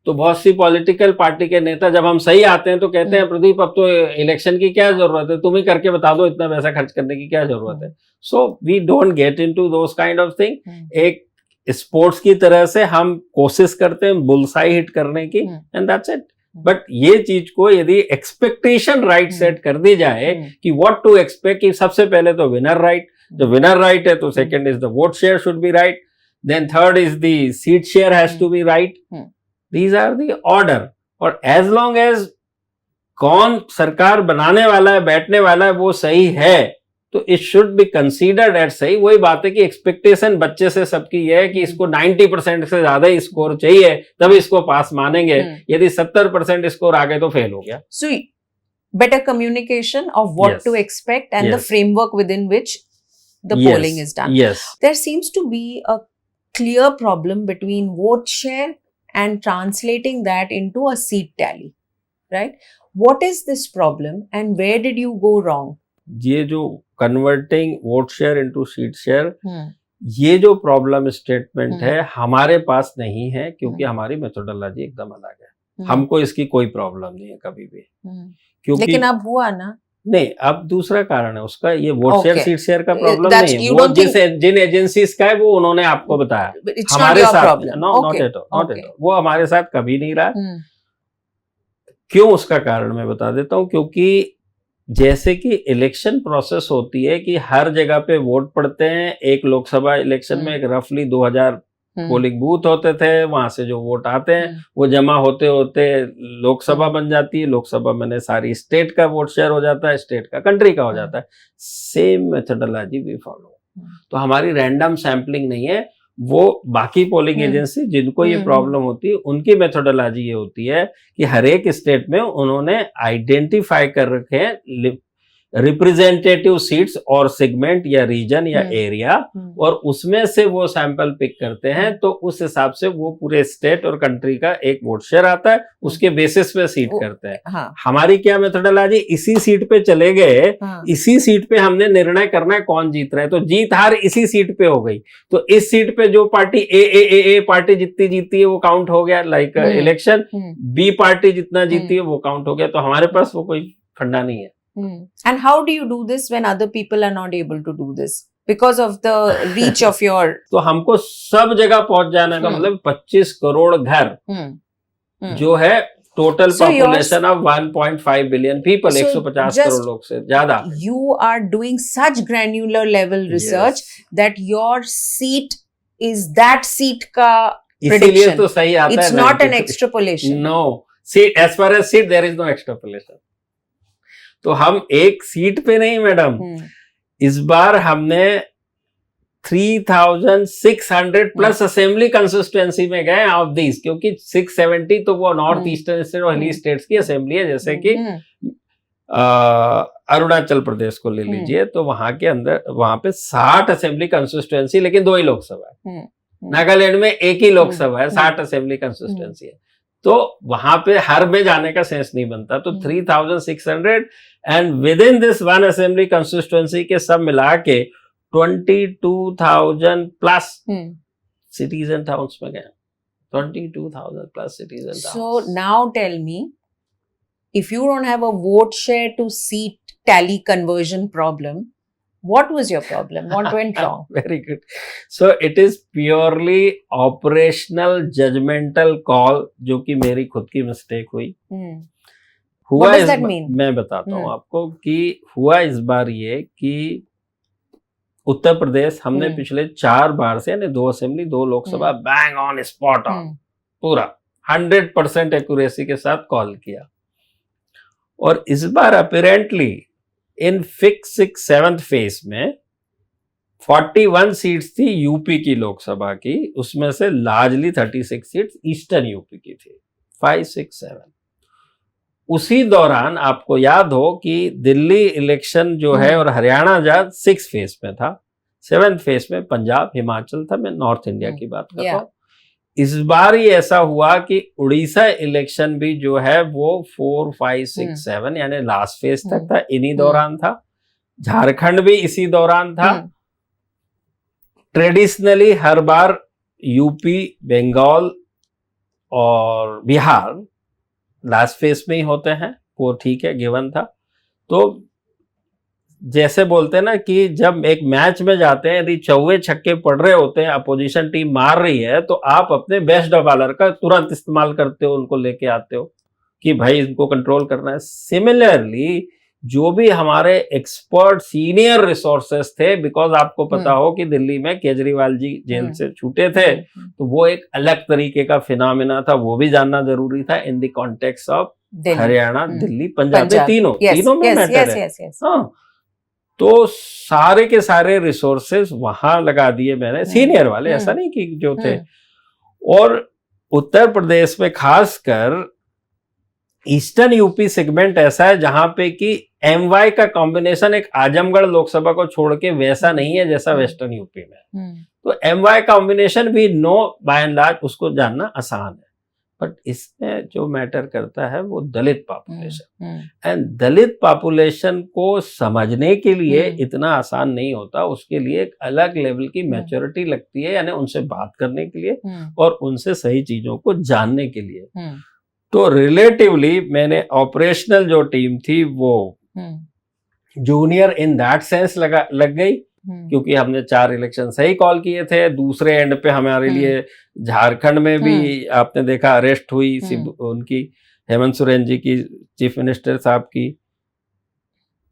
तो बहुत सी पॉलिटिकल पार्टी के नेता जब हम सही आते हैं तो कहते हैं प्रदीप अब तो इलेक्शन की क्या जरूरत है, तुम ही करके बता दो, इतना पैसा खर्च करने की क्या जरूरत है। So we don't get into those kind of thing. एक स्पोर्ट्स की तरह से हम कोशिश करते हैं बुलसाई हिट करने की, एंड दैट्स इट। बट ये चीज को यदि एक्सपेक्टेशन राइट सेट कर दी जाए कि व्हाट टू एक्सपेक्ट, कि सबसे पहले तो विनर राइट, जो विनर राइट है तो second is the vote share should be right, then third is the seat share has to be right. These are the order. और as long as कौन सरकार बनाने वाला है, बैठने वाला है, वो सही है, तो it should be considered as सही। वही बात है कि एक्सपेक्टेशन बच्चे से सबकी ये है कि इसको 90% से ज्यादा ही स्कोर चाहिए तभी इसको पास मानेंगे, यदि 70% स्कोर आ गए तो फेल हो गया। So better communication of what to expect and the framework within which the polling is done. Yes. There seems to be a clear problem between vote share and translating that into a seat tally, right? What is this problem and where did you go wrong? ये जो converting vote share into seat share, ये जो problem statement है हमारे पास नहीं है, क्योंकि हमारी मेथोडोलॉजी एकदम अलग है। हमको इसकी कोई प्रॉब्लम नहीं है कभी भी, क्योंकि लेकिन अब हुआ ना, नहीं अब दूसरा कारण है उसका, ये वोट शेयर सीट शेयर का प्रॉब्लम नहीं है, वो जिन एजेंसीज का है वो उन्होंने आपको बताया, हमारे साथ नॉट एट ऑल, वो हमारे साथ कभी नहीं रहा। क्यों, उसका कारण मैं बता देता हूँ। क्योंकि जैसे कि इलेक्शन प्रोसेस होती है कि हर जगह पे वोट पड़ते हैं, एक लोकसभा इलेक्शन में एक रफली 2000 पोलिंग बूथ होते थे, वहां से जो वोट आते हैं वो जमा होते होते लोकसभा बन जाती है, लोकसभा में सारी स्टेट का वोट शेयर हो जाता है, स्टेट का कंट्री का हो जाता है। सेम मेथोडोलॉजी भी फॉलो। तो हमारी रैंडम सैंपलिंग नहीं है, वो बाकी पोलिंग एजेंसी जिनको ये प्रॉब्लम होती है उनकी मेथोडोलॉजी ये होती है कि हर एक स्टेट में उन्होंने आइडेंटिफाई कर रखे हैं रिप्रेजेंटेटिव सीट्स और सेगमेंट या रीजन या एरिया, और उसमें से वो सैंपल पिक करते हैं, तो उस हिसाब से वो पूरे स्टेट और कंट्री का एक वोट शेयर आता है, उसके बेसिस पे सीट करते हैं। हाँ, हमारी क्या मेथोडोलॉजी, इसी सीट पे चले गए, हाँ, इसी सीट पे हमने निर्णय करना है कौन जीत रहा है, तो जीत हार इसी सीट पे हो गई। तो इस सीट पे जो पार्टी ए पार्टी जितनी जीती है वो काउंट हो गया, लाइक इलेक्शन, बी पार्टी जितना जीती है वो काउंट हो गया। तो हमारे पास वो कोई फंडा नहीं है। And how do you do this when other people are not able to do this because of the reach of your? तो हमको सब जगह पहुंच जाने का मतलब 25 करोड़ घर जो है total So population of 1.5 billion people, So 150 just- crore लोग से ज्यादा। You are doing such granular level research that your seat is that seat ka इसीलिए prediction. तो सही आता है। It's not an extrapolation. No, see, as far as seat there is no extrapolation. तो हम एक सीट पे नहीं मैडम, इस बार हमने 3600 प्लस असेंबली कंसिस्टेंसी में गए ऑफ दिस, क्योंकि 670 तो वो नॉर्थ ईस्टर्न स्टेट और हिली स्टेट्स की असेंबली है, जैसे कि अरुणाचल प्रदेश को ले लीजिए, तो वहां के अंदर वहां पे 60 असेंबली कंसिस्टेंसी, लेकिन 2 ही लोकसभा है। नागालैंड में एक ही लोकसभा है, 60 असेंबली कंसिस्टेंसी है, तो वहां पे हर में जाने का सेंस नहीं बनता। तो 3600 and with in this one assembly consistency के सब मिला के 22,000 प्लस सिटीज एंड टाउन्स में गए, 22,000 plus cities and towns. So now tell me, if you don't have a vote share to seat tally conversion problem, what was your problem? What went wrong? Very good. So it is purely operational judgmental call, जो कि मेरी खुद की mistake हुई। हुआ What does that mean? मैं बताता हूँ आपको कि हुआ इस बार ये कि उत्तर प्रदेश हमने पिछले 4 बार से, यानी 2 assembly 2 Lok Sabha bang on spot on पूरा 100% एक्यूरेसी के साथ कॉल किया, और इस बार apparently in 5th 6th 7th phase में 41 सीट्स थी यूपी की लोकसभा की, उसमें से लार्जली 36 सीट्स ईस्टर्न यूपी की थी, 5, 6, 7। उसी दौरान आपको याद हो कि दिल्ली इलेक्शन जो है और हरियाणा जब 6th फेज में था, 7th फेज में पंजाब हिमाचल था, मैं नॉर्थ इंडिया की बात कर रहा हूँ। इस बार ही ऐसा हुआ कि उड़ीसा इलेक्शन भी जो है वो 4, 5, 6, 7 यानी लास्ट फेज तक था, इन्हीं दौरान था। झारखंड भी इसी दौरान था। ट्रेडिशनली हर बार यूपी, बंगाल और बिहार लास्ट फेज में ही होते हैं, वो ठीक है, गिवन था। तो जैसे बोलते हैं ना कि जब एक मैच में जाते हैं, यदि चौवे छक्के पड़ रहे होते हैं, अपोजिशन टीम मार रही है, तो आप अपने बेस्ट बॉलर का तुरंत इस्तेमाल करते हो, उनको लेके आते हो कि भाई इनको कंट्रोल करना है। सिमिलरली जो भी हमारे एक्सपर्ट सीनियर रिसोर्सेस थे, बिकॉज आपको पता हो कि दिल्ली में केजरीवाल जी जेल से छूटे थे, तो वो एक अलग तरीके का फिनोमेना था, वो भी जानना जरूरी था in the context of Haryana, Delhi, Punjab, तीनों में मैटर है। हाँ, तो सारे के सारे रिसोर्सेस वहां लगा दिए मैंने, सीनियर वाले, ऐसा नहीं कि जो थे। और उत्तर प्रदेश में खासकर ईस्टर्न यूपी सेगमेंट ऐसा है जहां पे कि एमवाई का कॉम्बिनेशन एक आजमगढ़ लोकसभा को छोड़ के वैसा नहीं है जैसा वेस्टर्न यूपी में। तो एमवाई कॉम्बिनेशन भी नो बाय एंड लार्ज उसको जानना आसान है, बट इसमें जो मैटर करता है वो दलित पॉपुलेशन, एंड दलित पॉपुलेशन को समझने के लिए इतना आसान नहीं होता, उसके लिए एक अलग लेवल की मैच्योरिटी लगती है, यानी उनसे बात करने के लिए और उनसे सही चीजों को जानने के लिए। तो रिलेटिवली मैंने ऑपरेशनल जो टीम थी वो जूनियर इन दैट सेंस लग गई, क्योंकि हमने 4 इलेक्शन सही कॉल किए थे। दूसरे एंड पे हमारे लिए झारखंड में भी आपने देखा अरेस्ट हुई उनकी, हेमंत सोरेन जी की, चीफ मिनिस्टर साहब की।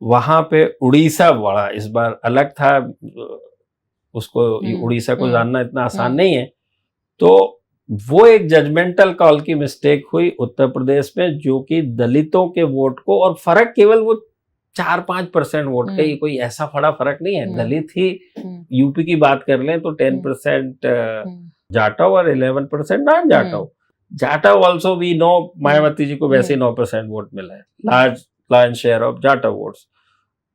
वहां पे उड़ीसा बड़ा इस बार अलग था, उसको उड़ीसा को जानना इतना आसान नहीं है, तो वो एक जजमेंटल कॉल की मिस्टेक हुई उत्तर प्रदेश में, जो कि दलितों के वोट को, और फर्क केवल वो 4-5% वोट का ही, कोई ऐसा बड़ा फर्क नहीं है। दलित ही यूपी की बात कर लें तो 10% जाटव और 11% non Jatav. Jatav also we know, Mayawati ji को वैसे 9% वोट मिला है, large share of Jatav votes.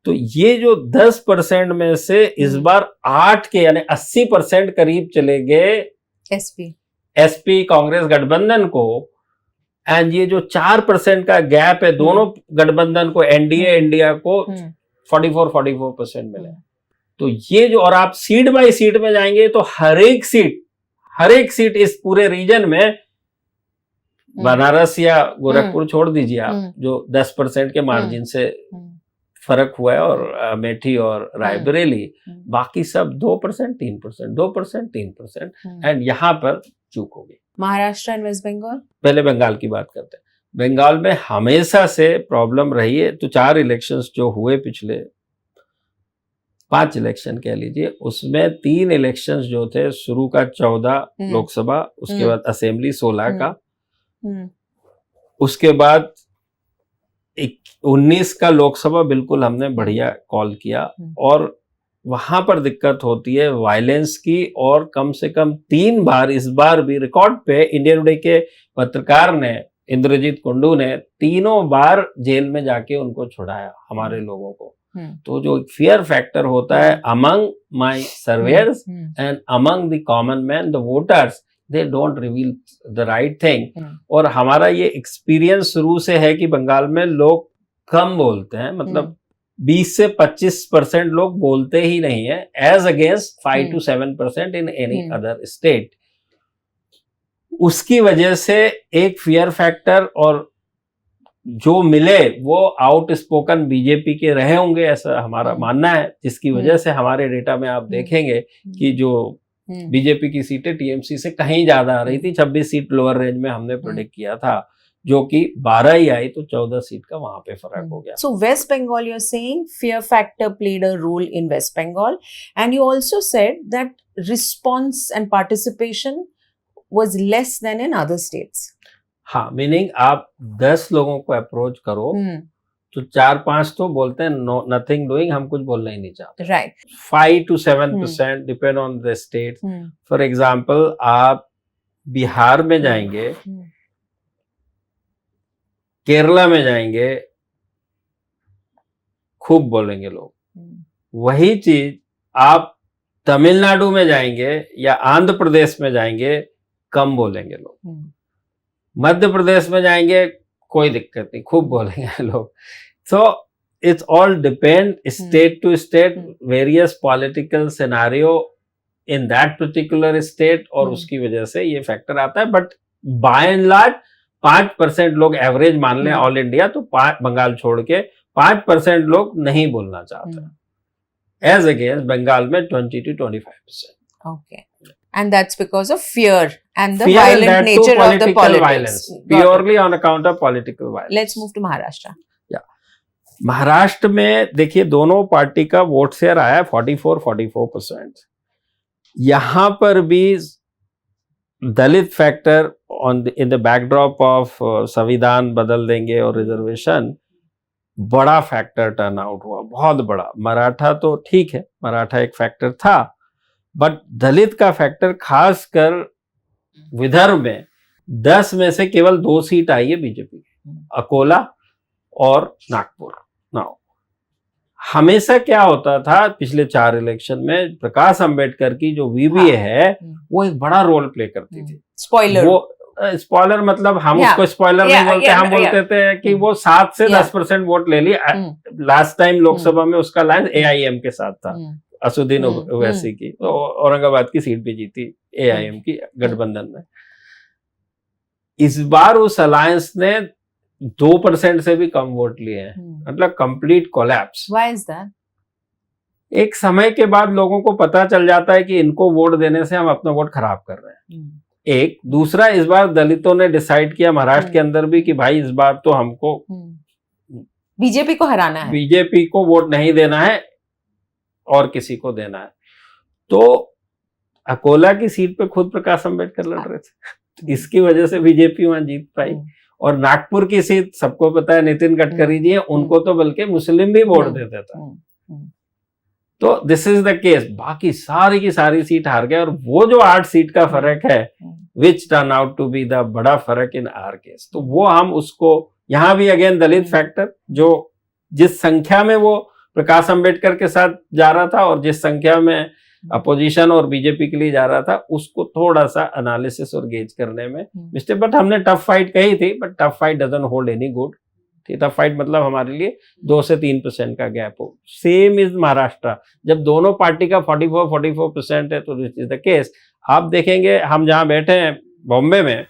तो ये जो 10% में से इस बार 8 के यानी 80% करीब चले गए एसपी कांग्रेस गठबंधन को, एंड ये जो 4% का गैप है दोनों गठबंधन को, एनडीए इंडिया को 44% मिले। तो ये जो, और आप सीट बाय सीट में जाएंगे तो हर एक सीट इस पूरे रीजन में, बनारस या गोरखपुर छोड़ दीजिए आप, जो 10% के मार्जिन से फर्क हुआ है, और अमेठी और रायबरेली, बाकी सब 2%, 3%, 2%, 3%, एंड यहाँ पर चूक हो गई। महाराष्ट्र एंड वेस्ट बंगाल, पहले बंगाल की बात करते हैं। बंगाल में हमेशा से प्रॉब्लम रही है। तो 4 इलेक्शंस जो हुए, पिछले 5 इलेक्शन कह लीजिए, उसमें 3 इलेक्शंस जो थे, शुरू का 14 लोकसभा, उसके बाद असेंबली 16 का, उसके बाद 19 का लोकसभा बिल्कुल हमने बढ़िया कॉल किया, और वहां पर दिक्कत होती है वायलेंस की, और कम से कम 3 बार, इस बार भी रिकॉर्ड पे इंडियन टुडे के पत्रकार ने, इंद्रजीत कुंडू ने 3 बार जेल में जाके उनको छुड़ाया हमारे लोगों को। तो जो फियर फैक्टर होता है among my surveyor's and among the common man, the voters, they don't reveal the right thing. और हमारा ये एक्सपीरियंस शुरू से है कि बंगाल में लोग कम बोलते हैं, मतलब 20 से 25% लोग बोलते ही नहीं है, as against 5 to 7% in any other state. उसकी वजह से एक फियर फैक्टर, और जो मिले वो आउट स्पोकन बीजेपी के रहे होंगे, ऐसा हमारा मानना है, जिसकी वजह से हमारे डेटा में आप देखेंगे कि जो बीजेपी की सीटें टीएमसी से कहीं ज्यादा आ रही थी। 26 सीट लोअर रेंज में हमने प्रेडिक्ट किया था, जो कि 12 ही आई, तो 14 सीट का वहां पे फर्क हो गया। So West Bengal, you're saying fear factor played a role in West Bengal, and you also said that response and participation was less than in other states. हाँ, मीनिंग आप 10 लोगों को अप्रोच करो तो 4-5 तो बोलते हैं नथिंग डूइंग, हम कुछ बोलना ही नहीं चाहते। Right. 5 to 7% depend on the state. For example, आप बिहार में जाएंगे, केरला में जाएंगे, खूब बोलेंगे लोग। वही चीज आप तमिलनाडु में जाएंगे या आंध्र प्रदेश में जाएंगे, कम बोलेंगे लोग। मध्य प्रदेश में जाएंगे, कोई दिक्कत नहीं, खूब बोलेंगे लोग। So it's all depend state to state, various political scenario in that particular state, और उसकी वजह से ये फैक्टर आता है। बट बाय एंड लार्ज 5% लोग एवरेज मान लें ऑल इंडिया, तो बंगाल छोड़ के 5% लोग नहीं बोलना चाहते, एज अगेंस्ट बंगाल में 20 to 25%. Okay. And that's because of fear and the violent nature of the politics. Purely on account of political violence. Let's move to Maharashtra. Yeah. Maharashtra में देखिए दोनों पार्टी का वोट शेयर आया 44%। यहां पर भी Dalit factor in the backdrop of संविधान बदल देंगे और रिजर्वेशन, बड़ा फैक्टर टर्न आउट हुआ, बहुत बड़ा। मराठा तो ठीक है, मराठा एक फैक्टर था, बट दलित का फैक्टर, खासकर विदर्भ में 10 में से केवल 2 सीट आई है बीजेपी, अकोला और नागपुर। नाउ हमेशा क्या होता था पिछले 4 इलेक्शन में, प्रकाश अंबेडकर की जो वीवीए है वो एक बड़ा रोल प्ले करती थी। स्पॉइलर मतलब हम उसको स्पॉइलर नहीं बोलते, हम बोलते थे कि वो 7 से 10% वोट ले ली। लास्ट टाइम लोकसभा में उसका लाइन एआईएम के साथ था, असुद्दीन ओवैसी की, तो औरंगाबाद की सीट भी जीती एआईएम की गठबंधन में। इस बार उस अलायंस ने 2% से भी कम वोट लिए हैं, मतलब complete collapse. Why is that? एक समय के बाद लोगों को पता चल जाता है कि इनको वोट देने से हम अपना वोट खराब कर रहे हैं। एक दूसरा, इस बार दलितों ने डिसाइड किया महाराष्ट्र के अंदर भी कि भाई इस बार तो हमको बीजेपी को हराना है, बीजेपी को वोट नहीं देना है और किसी को देना है। तो अकोला की सीट पे खुद प्रकाश अंबेडकर लड़ रहे थे, इसकी वजह से बीजेपी वहां जीत पाई। और नागपुर की सीट सबको पता है, नितिन गडकरी जी हैं, उनको तो बल्कि मुस्लिम भी वोट देता था। तो दिस इज द केस। बाकी सारी की सारी सीट हार गए, और वो जो 8 सीट का फर्क है, which turn out to be the बड़ा फर्क इन आवर केस, तो वो हम उसको, यहां भी अगेन दलित फैक्टर, जो जिस संख्या में वो प्रकाश अंबेडकर के साथ जा रहा था और जिस संख्या में अपोजिशन और बीजेपी के लिए जा रहा था, उसको थोड़ा सा एनालिसिस और गेज करने में मिस्टेक। बट हमने टफ फाइट कही थी, but tough fight doesn't hold any good. Tough fight मतलब हमारे लिए 2 से 3% का गैप हो। सेम इज महाराष्ट्र, जब दोनों पार्टी का 44% है, तो दिस इज द केस। आप देखेंगे हम जहां बैठे हैं बॉम्बे में,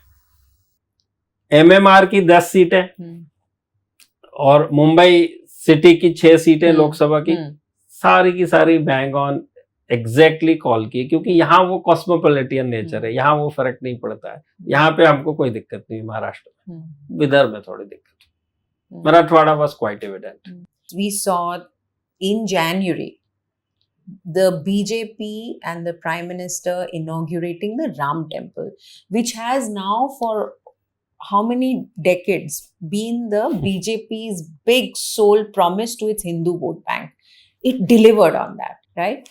एमएमआर की 10 सीटें और मुंबई सिटी की 6 सीटें लोकसभा की, सारी की सारी बैंग ऑन एग्जैक्टली कॉल की, क्योंकि यहाँ वो कॉस्मोपॉलिटियन नेचर है, यहाँ वो फर्क नहीं पड़ता है। यहाँ पे हमको कोई दिक्कत नहीं, महाराष्ट्र में, विदर्भ में थोड़ी दिक्कत। Marathwada was quite evident. We saw in January the BJP and the Prime Minister inaugurating the Ram Temple, which has now for how many decades been the BJP's big sole promise to its Hindu vote bank. It delivered on that, right?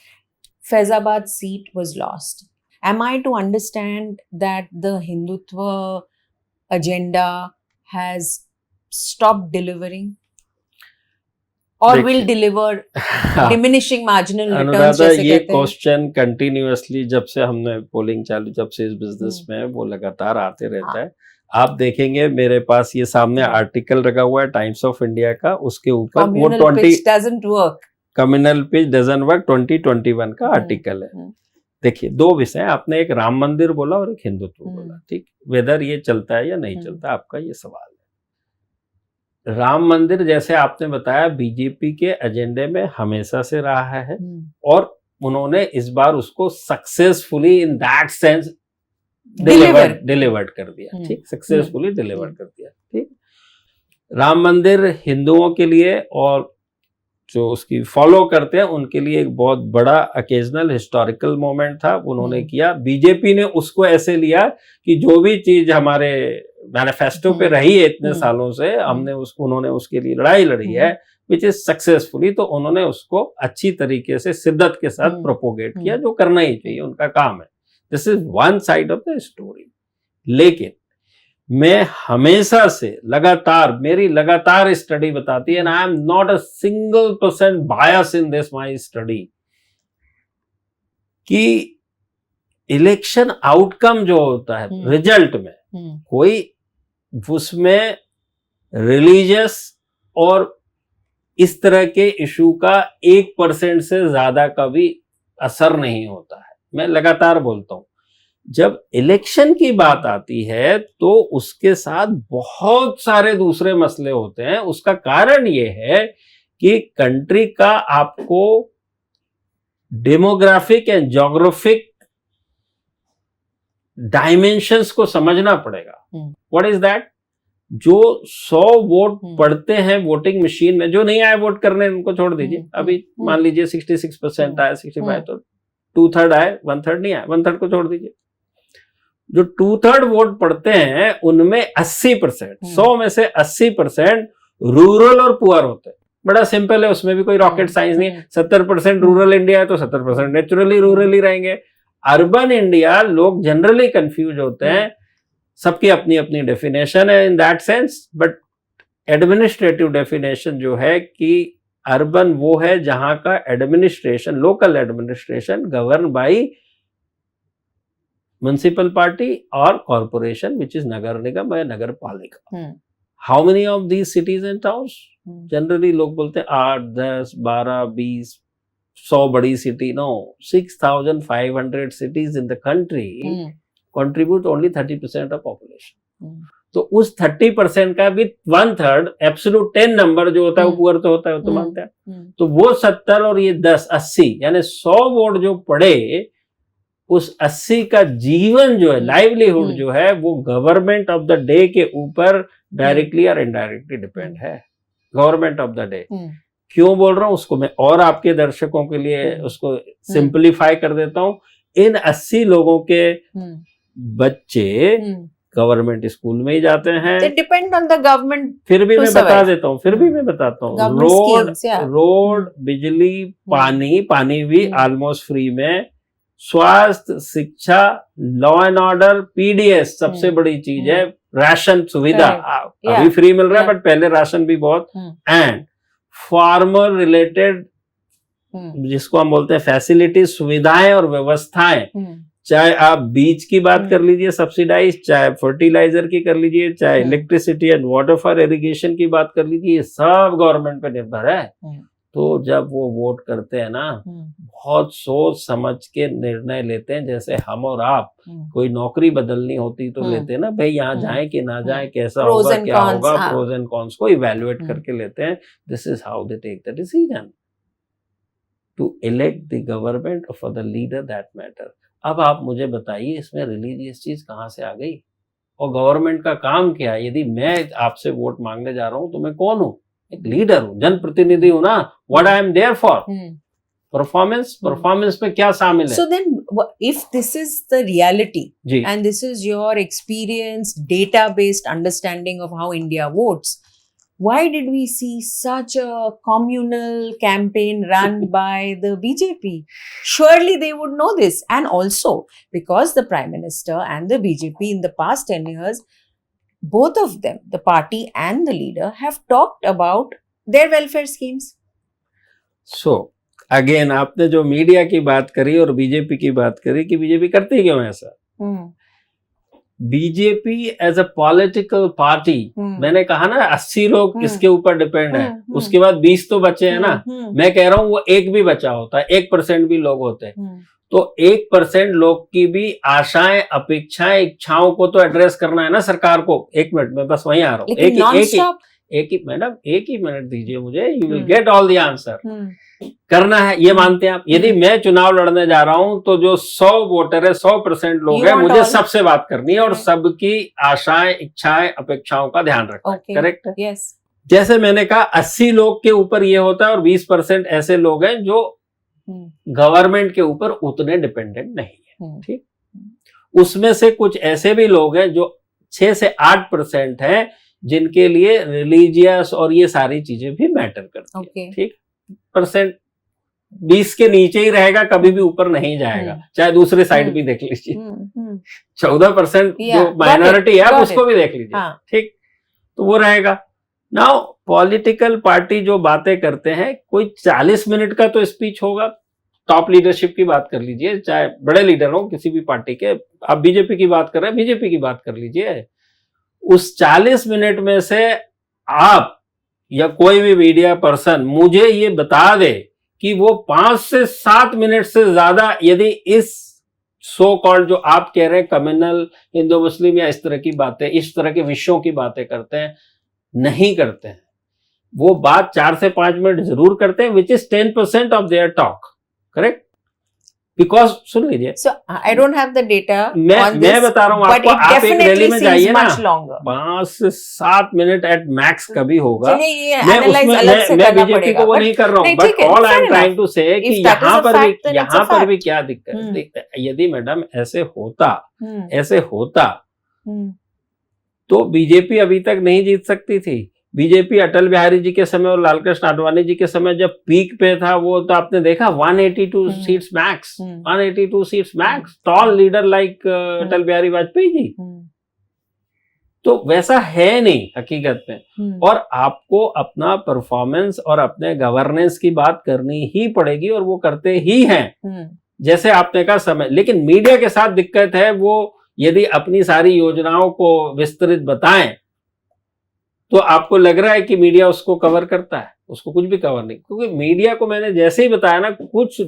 Faizabad seat was lost. Am I to understand that the Hindutva agenda has stopped delivering or will deliver diminishing marginal returns? Anuradha, ये question continuously जब से हमने polling चालू, जब से इस business में वो लगातार आते रहता है। आप देखेंगे मेरे पास ये सामने आर्टिकल लगा हुआ है टाइम्स ऑफ इंडिया का, उसके ऊपर वो communal pitch doesn't work. Communal pitch doesn't work 2021 का आर्टिकल है। देखिए, 2 विषय, आपने एक राम मंदिर बोला और एक हिंदुत्व बोला, ठीक। वेदर ये चलता है या नहीं चलता, आपका ये सवाल है। राम मंदिर जैसे आपने बताया बीजेपी के एजेंडे में हमेशा से रहा है, और उन्होंने इस बार उसको successfully in that sense delivered कर दिया, ठीक, सक्सेसफुली डिलीवर्ड कर दिया, ठीक। राम मंदिर हिंदुओं के लिए और जो उसकी फॉलो करते हैं उनके लिए एक बहुत बड़ा अकेजनल हिस्टोरिकल मोमेंट था, उन्होंने किया। बीजेपी ने उसको ऐसे लिया कि जो भी चीज हमारे मैनिफेस्टो पे रही है इतने सालों से, हमने उसको, उन्होंने उसके लिए लड़ाई लड़ी है, विच इज सक्सेसफुली, तो उन्होंने उसको अच्छी तरीके से शिद्दत के साथ प्रोपोगेट किया, जो करना ही चाहिए, उनका काम है। This is one side of the story. लेकिन मैं हमेशा से लगातार, मेरी लगातार स्टडी बताती है, and I am not a single % bias in this my study, कि इलेक्शन आउटकम जो होता है रिजल्ट में, कोई उसमें रिलीजियस और इस तरह के इशू का 1% से ज्यादा का भी असर नहीं होता है। मैं लगातार बोलता हूं, जब इलेक्शन की बात आती है तो उसके साथ बहुत सारे दूसरे मसले होते हैं। उसका कारण यह है कि कंट्री का आपको डेमोग्राफिक एंड ज्योग्राफिक डायमेंशंस को समझना पड़ेगा। What is that? जो 100 वोट पड़ते हैं वोटिंग मशीन में, जो नहीं आए वोट करने उनको छोड़ दीजिए। अभी मान लीजिए 66% आए, 65, तो 2/3 आए, 1/3 नहीं आए, 1/3 को छोड़ दीजिए। जो 2/3 वोट पड़ते हैं उनमें 80%, 100 में से 80% रूरल और पुअर होते हैं। बड़ा सिंपल है, उसमें भी कोई रॉकेट साइंस नहीं है। 70% रूरल इंडिया है तो 70% नेचुरली रूरल ही रहेंगे। अर्बन इंडिया, लोग जनरली कंफ्यूज होते हैं, सबकी अपनी अपनी डेफिनेशन है in that sense, but administrative definition जो है कि अर्बन वो है जहां का administration, local administration govern by municipal party और कॉर्पोरेशन, विच इज नगर निगम या नगर पालिका। How many of these cities and towns? Generally लोग बोलते हैं 8, 10, 12, 20, 100 बड़ी city. No, 6,500 cities in the country contribute only 30% of population. तो उस 30% का विथ 1/3 एब्सोल्यूट 10 नंबर जो होता है वो पुअर तो होता है, वो तो मानते हैं। तो वो 70 और ये 10, 80, यानी 100 वोट जो पड़े, उस 80 का जीवन जो है, लाइवलीहुड जो है, वो गवर्नमेंट ऑफ द डे के ऊपर डायरेक्टली और इनडायरेक्टली डिपेंड है। गवर्नमेंट ऑफ द डे क्यों बोल रहा हूं उसको मैं और आपके दर्शकों के लिए उसको सिंपलीफाई कर देता हूं। इन 80 लोगों के बच्चे गवर्नमेंट स्कूल में ही जाते हैं। Depend on the government. फिर भी मैं बता देता हूँ, रोड, बिजली, पानी भी ऑलमोस्ट फ्री में, स्वास्थ्य, शिक्षा, लॉ एंड ऑर्डर, पीडीएस सबसे बड़ी चीज है, राशन सुविधा अभी फ्री मिल रहा है, बट पहले राशन भी बहुत, एंड फार्मर रिलेटेड जिसको हम बोलते हैं फैसिलिटी, सुविधाएं और व्यवस्थाएं, चाहे आप बीज की बात कर लीजिए सब्सिडाइज, चाहे फर्टिलाइजर की कर लीजिए, चाहे electricity and water for irrigation की बात कर लीजिए, ये सब गवर्नमेंट पे निर्भर है। तो जब वो वोट करते हैं ना, बहुत सोच समझ के निर्णय लेते हैं, जैसे हम और आप कोई नौकरी बदलनी होती तो लेते हैं ना, भाई यहाँ जाए कि ना जाए, कैसा होगा, क्या होगा, प्रोज एंड कॉन्स को इवेल्युएट करके लेते हैं। This is how they take the decision to elect the government for the leader that matter. अब आप मुझे बताइए इसमें रिलीजियस चीज कहाँ से आ गई? और गवर्नमेंट का काम क्या है? यदि मैं आपसे वोट मांगने जा रहा हूं तो मैं कौन हूं? एक लीडर हूं, जनप्रतिनिधि हूं ना। What I am there for? Performance में क्या शामिल है? So then, if this is the reality, and this is your experience, data-based understanding of how India votes, why did we see such a communal campaign run by the BJP? Surely they would know this. And also, because the Prime Minister and the BJP in the past 10 years, both of them, the party and the leader, have talked about their welfare schemes. So, again, आपने जो media की बात करी और BJP की बात करी कि बीजेपी करती क्यों ऐसा? BJP as a political party, मैंने कहा ना 80 लोग इसके ऊपर डिपेंड है, उसके बाद 20 तो बचे हैं ना। मैं कह रहा हूं वो एक भी बचा होता है, 1% भी लोग होते, तो 1% लोग की भी आशाएं, अपेक्षाएं, इच्छाओं को तो एड्रेस करना है ना सरकार को। 1 मिनट, मैं बस वहीं आ रहा हूँ। एक ही मैडम, एक ही मिनट दीजिए मुझे, you will get all the answer. करना है, ये मानते हैं आप? यदि मैं चुनाव लड़ने जा रहा हूं तो जो 100 वोटर है, 100% लोग हैं, मुझे सबसे बात करनी है और सबकी आशाएं, इच्छाएं, अपेक्षाओं का ध्यान रखना है। करेक्ट है? यस। जैसे मैंने कहा 80 लोग के ऊपर ये होता है और 20% ऐसे लोग हैं जो गवर्नमेंट के ऊपर उतने डिपेंडेंट नहीं है। ठीक, उसमें से कुछ ऐसे भी लोग हैं जो 6 से 8% हैं जिनके लिए रिलीजियस और ये सारी चीजें भी मैटर करती है। ठीक, परसेंट 20 के नीचे ही रहेगा, कभी भी ऊपर नहीं जाएगा। चाहे दूसरे साइड भी देख लीजिए, 14% जो माइनॉरिटी है आप उसको भी देख लीजिए। ठीक, तो वो रहेगा। नाउ पॉलिटिकल पार्टी जो बातें करते हैं, कोई 40 मिनट का तो स्पीच होगा। टॉप लीडरशिप की बात कर लीजिए, चाहे बड़े लीडर हो किसी भी पार्टी के, आप बीजेपी की बात कर रहे हैं, बीजेपी की बात कर लीजिए। उस 40 मिनट में से आप या कोई भी मीडिया पर्सन मुझे ये बता दे कि वो 5 से 7 मिनट से ज्यादा यदि इस सो कॉल्ड जो आप कह रहे हैं कम्युनल, हिंदू मुस्लिम या इस तरह की बातें, इस तरह के विषयों की बातें करते हैं, नहीं करते हैं। वो बात 4 से 5 मिनट जरूर करते हैं, which is 10% of their talk. Correct? Because सुन लीजिए, so I don't have the data on this, मैं बता रहा हूँ आपको, आप एक रैली में जाइए ना, 5 से 7 मिनट एट मैक्स कभी होगा। मैं बीजेपी को वो नहीं कर रहा हूँ, but all I am trying to say कि यहाँ पर भी क्या दिक्कत है। यदि मैडम ऐसे होता तो बीजेपी अभी तक नहीं जीत सकती थी। बीजेपी अटल बिहारी जी के समय और लालकृष्ण आडवाणी जी के समय जब पीक पे था, वो तो आपने देखा 182 seats max, 182 seats max, tall leader like Atal Bihari Vajpayee ji. तो वैसा है नहीं हकीकत में। और आपको अपना परफॉर्मेंस और अपने गवर्नेंस की बात करनी ही पड़ेगी, और वो करते ही हैं। जैसे आपने कहा समय, लेकिन मीडिया के साथ दिक्कत है, वो यदि अपनी सारी योजनाओं को विस्तृत बताएं तो आपको लग रहा है कि मीडिया उसको कवर करता है, उसको कुछ भी कवर नहीं। क्योंकि मीडिया को मैंने जैसे ही बताया ना, कुछ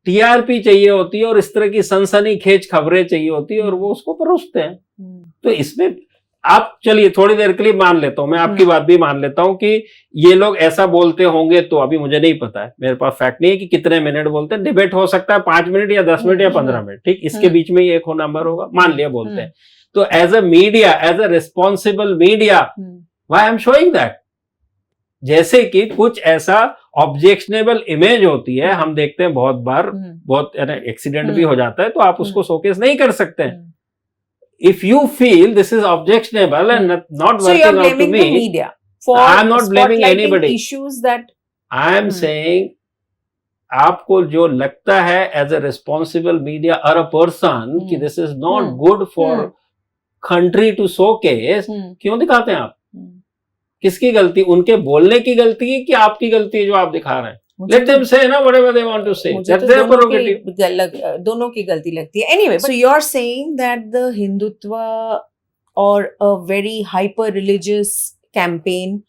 टीआरपी चाहिए होती है और इस तरह की सनसनीखेज खबरें चाहिए होती है, और वो उसको परोसते हैं। तो इसमें आप चलिए थोड़ी देर के लिए मान लेता हूं, मैं आपकी बात भी मान लेता हूं कि ये लोग ऐसा बोलते होंगे, तो अभी मुझे नहीं पता है, मेरे पास फैक्ट नहीं है कि कितने मिनट बोलते हैं। डिबेट हो सकता है 5 मिनट या 10 मिनट या 15 मिनट, ठीक, इसके बीच में ही एक हो नंबर होगा, मान लिया बोलते हैं। तो as a media, as a responsible media, Why I'm showing that? जैसे कि कुछ ऐसा ऑब्जेक्शनेबल इमेज होती है, हम देखते हैं बहुत बार, बहुत एक्सीडेंट भी हो जाता है, तो आप उसको शोकेस नहीं कर सकते हैं। If you feel this is objectionable and not working out to me, I'm not blaming anybody. Issues that I am saying, आपको जो लगता है as a responsible media or a person कि this is not good for country to showcase, क्यों दिखाते हैं आप? किसकी गलती, उनके बोलने की गलती है कि आपकी गलती है जो आप दिखा रहे हैं? मुझे लेट तो- देम से ना whatever they want to say, मुझे that's तो their prerogative. दोनों की गलती लगती है. Anyway, so you're saying that the Hindutva or a very hyper religious campaign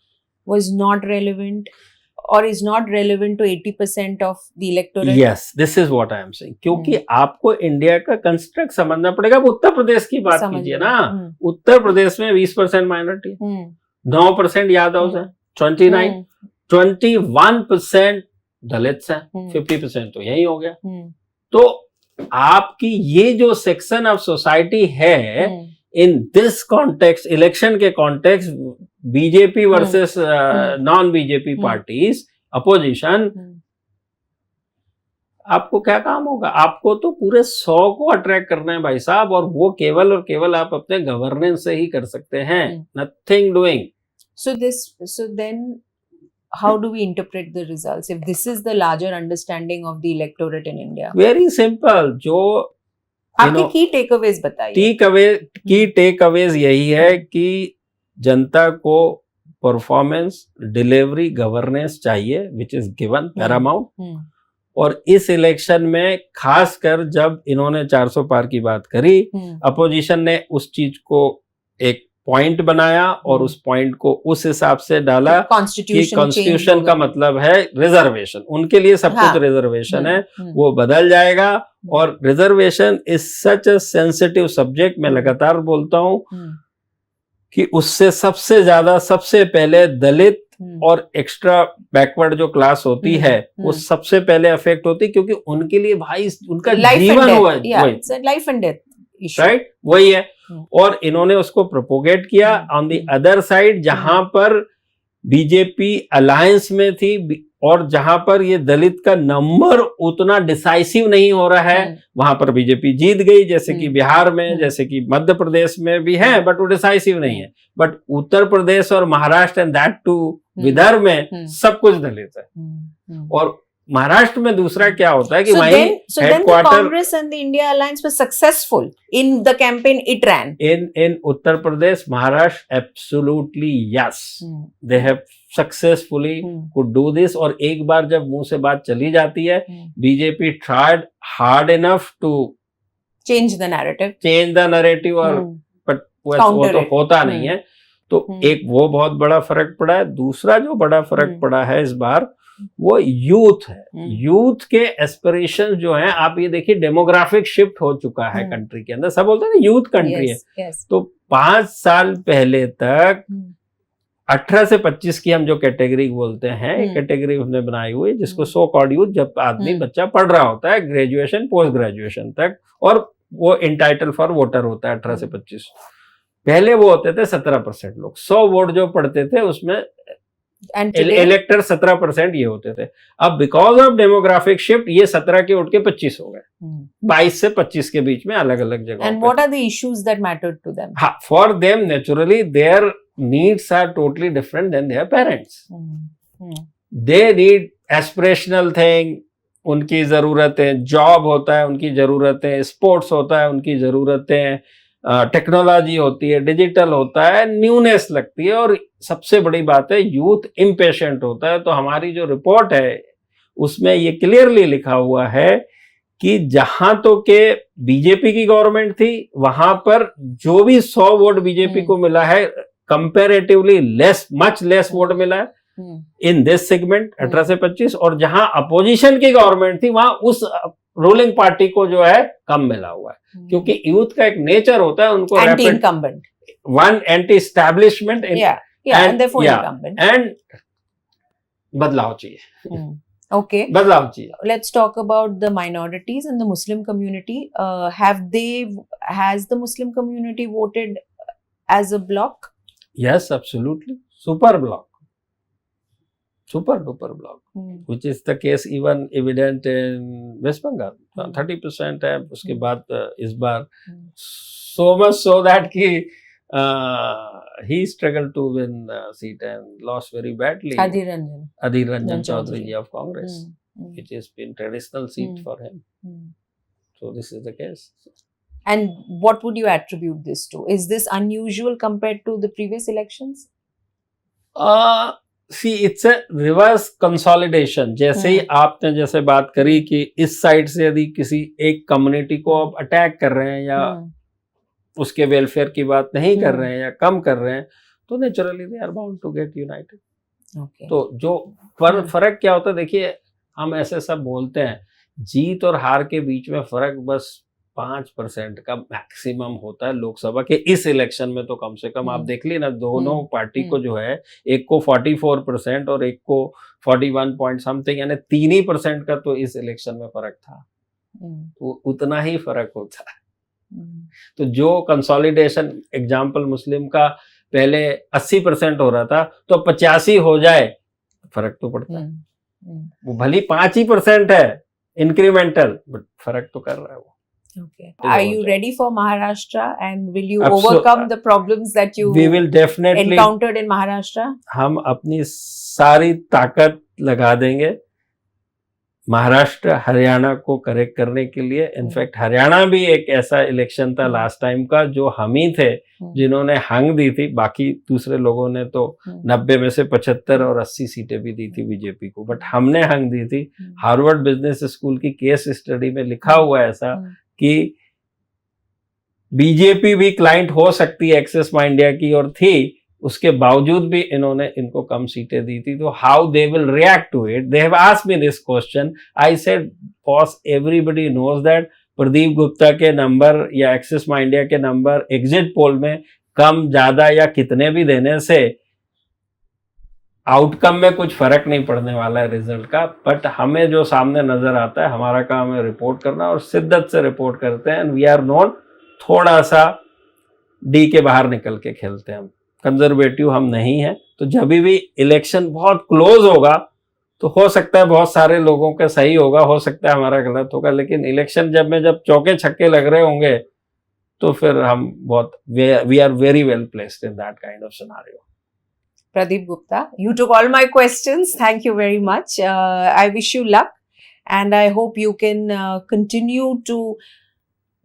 was not relevant or is not relevant to 80% of the electorate? Yes, this is what I am saying. क्योंकि आपको India का construct समझना पड़ेगा. अब उत्तर प्रदेश की बात समझ कीजिए गई. ना, उत्तर प्रदेश में 20% माइनॉरिटी है, 9% यादव है, 21% दलित्स हैं, 50% तो यही हो गया. तो आपकी ये जो सेक्शन ऑफ सोसाइटी है, इन दिस कॉन्टेक्स्ट, इलेक्शन के context, BJP versus non BJP parties, opposition, आपको क्या काम होगा? आपको तो पूरे 100 को अट्रैक्ट करना है भाई साहब, और वो केवल और केवल आप अपने गवर्नेंस से ही कर सकते हैं. Nothing doing. So then how do we interpret the results if this is the larger understanding of the electorate in India? Very simple. जो आपके की टेकअवेज बताइए. की टेकअवेज यही है कि जनता को परफॉर्मेंस, डिलीवरी, गवर्नेंस चाहिए, विच इज गिवन पैरामाउंट. और इस इलेक्शन में खासकर जब इन्होंने 400 पार की बात करी, अपोजिशन ने उस चीज को एक पॉइंट बनाया और उस पॉइंट को उस हिसाब से डाला कि कॉन्स्टिट्यूशन का मतलब है रिजर्वेशन. उनके लिए सब कुछ रिजर्वेशन है, वो बदल जाएगा. और reservation is such a sensitive subject. मैं लगातार बोलता हूं कि उससे सबसे ज्यादा, सबसे पहले दलित और एक्स्ट्रा बैकवर्ड जो क्लास होती है वो सबसे पहले अफेक्ट होती, क्योंकि उनके लिए भाई उनका जीवन हुआ है, लाइफ एंड डेथ, राइट, वही है. और इन्होंने उसको प्रोपोगेट किया. ऑन द अदर साइड, जहां पर बीजेपी अलायंस में थी और जहां पर ये दलित का नंबर उतना डिसाइसिव नहीं हो रहा है, वहां पर बीजेपी जीत गई. जैसे कि बिहार में, जैसे कि मध्य प्रदेश में भी है, बट वो डिसाइसिव नहीं है. बट उत्तर प्रदेश और Maharashtra and that too Vidarbha में सब कुछ दलित है. और महाराष्ट्र में दूसरा क्या होता है कि वहीं headquarter, Congress and the India alliance was successful in the campaign it ran in Uttar Pradesh, Maharashtra. Absolutely yes, they have successfully could do this. और एक बार जब मुंह से बात चली जाती है, BJP tried hard enough to change the narrative, और बट वो तो होता नहीं है. तो एक वो बहुत बड़ा फर्क पड़ा है. दूसरा जो बड़ा फर्क पड़ा है इस बार, वो यूथ है. यूथ के एस्पिरेशन जो हैं, आप ये देखिए, डेमोग्राफिक शिफ्ट हो चुका है कंट्री के अंदर. सब बोलते हैं ना यूथ कंट्री है. तो 5 साल पहले तक 18 से 25 की हम जो कैटेगरी बोलते हैं, कैटेगरी हमने बनाई हुई, जिसको सो कॉल्ड यूथ, जब आदमी बच्चा पढ़ रहा होता है ग्रेजुएशन, पोस्ट ग्रेजुएशन तक, और वो इंटाइटल फॉर वोटर होता है 18 से 25. पहले वो होते थे 17% लोग. 100 वोट जो पढ़ते थे उसमें इलेक्टर 17% ये होते थे. अब बिकॉज ऑफ डेमोग्राफिक शिफ्ट ये 17 के उठ के 25 हो गए. 22 से 25 के बीच में अलग अलग जगह. And what are the issues that mattered to them? हाँ, for them naturally their needs are totally different than their parents. They need aspirational thing, उनकी जरूरतें, जॉब होता है उनकी जरूरतें, स्पोर्ट्स होता है उनकी जरूरतें, टेक्नोलॉजी होती है, डिजिटल होता है, न्यूनेस लगती है. और सबसे बड़ी बात है, यूथ इम्पेशेंट होता है. तो हमारी जो रिपोर्ट है उसमें ये क्लियरली लिखा हुआ है कि जहां तो के बीजेपी की गवर्नमेंट थी, वहां पर जो भी 100 वोट बीजेपी को मिला है, कंपैरेटिवली मच लेस वोट मिला है इन दिस सेगमेंट 18 से 25. और जहां अपोजिशन की गवर्नमेंट थी, वहां उस रूलिंग पार्टी को जो है कम मिला हुआ है. क्योंकि यूथ का एक नेचर होता है, उनको anti incumbent, one anti establishment, and बदलाव चाहिए. Okay. बदलाव चाहिए. Let's talk about the minorities and the Muslim community. Has the Muslim community voted as a bloc? Yes, absolutely. Super bloc. Super duper bloc. Which is the case even evident in West Bengal. 30% है. उसके बाद इस बार so much so that कि he struggled to win seat and lost very badly. Adhir Ranjan Chaudhary of Congress, which has been traditional seat for him. So this is the case. And what would you attribute this to? Is this unusual compared to the previous elections? See it's a reverse consolidation. जैसे ही आपने जैसे बात करी कि इस side से यदि किसी एक कम्युनिटी को आप अटैक कर रहे हैं या उसके वेलफेयर की बात नहीं कर रहे हैं या कम कर रहे हैं, तो naturally they are bound to get united. तो जो फर्क क्या होता है, देखिए हम ऐसे सब बोलते हैं, जीत और हार के बीच में फर्क बस 5% का मैक्सिमम होता है लोकसभा के इस इलेक्शन में. तो कम से कम आप देख ली ना, दोनों पार्टी को जो है, एक को 44% और एक को 41 पॉइंट समथिंग, यानी 3% का तो इस इलेक्शन में फर्क था. तो उतना ही फर्क होता है. तो जो कंसोलिडेशन, एग्जाम्पल मुस्लिम का पहले 80% हो रहा था, तो 85 हो जाए, फर्क तो पड़ता है. वो भली 5% है इंक्रीमेंटल, बट फर्क तो कर रहा है वो. Okay. Are you ready for Maharashtra, and will you overcome the problems that you we will definitely encountered in Maharashtra? हम अपनी सारी ताकत लगा देंगे महाराष्ट्र हरियाणा को करेक्ट करने के लिए. इनफैक्ट हरियाणा भी एक ऐसा इलेक्शन था लास्ट टाइम का जो हम ही थे जिन्होंने हंग दी थी. बाकी दूसरे लोगों ने तो 90 में से 75 और 80 सीटें भी दी थी बीजेपी को, बट हमने हंग दी थी. हार्वर्ड बिजनेस स्कूल की केस स्टडी में लिखा हुआ है ऐसा कि बीजेपी भी क्लाइंट हो सकती है एक्सिस माई इंडिया की, और थी, उसके बावजूद भी इन्होंने इनको कम सीटें दी थी. तो how they will react to it, they have asked me this question. I said boss, everybody knows that Pradeep Gupta के नंबर या एक्सिस माई इंडिया के नंबर एग्जिट पोल में कम ज्यादा या कितने भी देने से आउटकम में कुछ फर्क नहीं पड़ने वाला है रिजल्ट का. बट हमें जो सामने नजर आता है, हमारा काम है रिपोर्ट करना, और शिद्दत से रिपोर्ट करते हैं. एंड वी आर नोन थोड़ा सा डी के बाहर निकल के खेलते हैं. हम कंजर्वेटिव हम नहीं है. तो जब भी इलेक्शन बहुत क्लोज होगा तो हो सकता है बहुत सारे लोगों का सही होगा, हो सकता है हमारा गलत होगा, लेकिन इलेक्शन जब चौके छक्के लग रहे होंगे तो फिर हम बहुत, we are very well placed in that kind of scenario. Pradeep Gupta, you took all my questions. Thank you very much. I wish you luck, and I hope you can continue to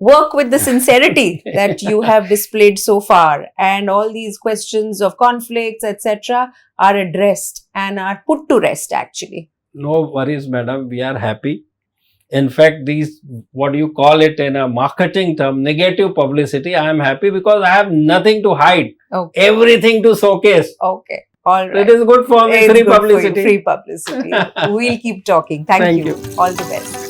work with the sincerity that you have displayed so far, and all these questions of conflicts, etc., are addressed and are put to rest actually. No worries, madam. We are happy. In fact, these, what you call it in a marketing term, negative publicity, I am happy because I have nothing to hide. Okay. Everything to showcase. Okay. All right. It is good for me. Free publicity. Free publicity. We'll keep talking. Thank you. All the best.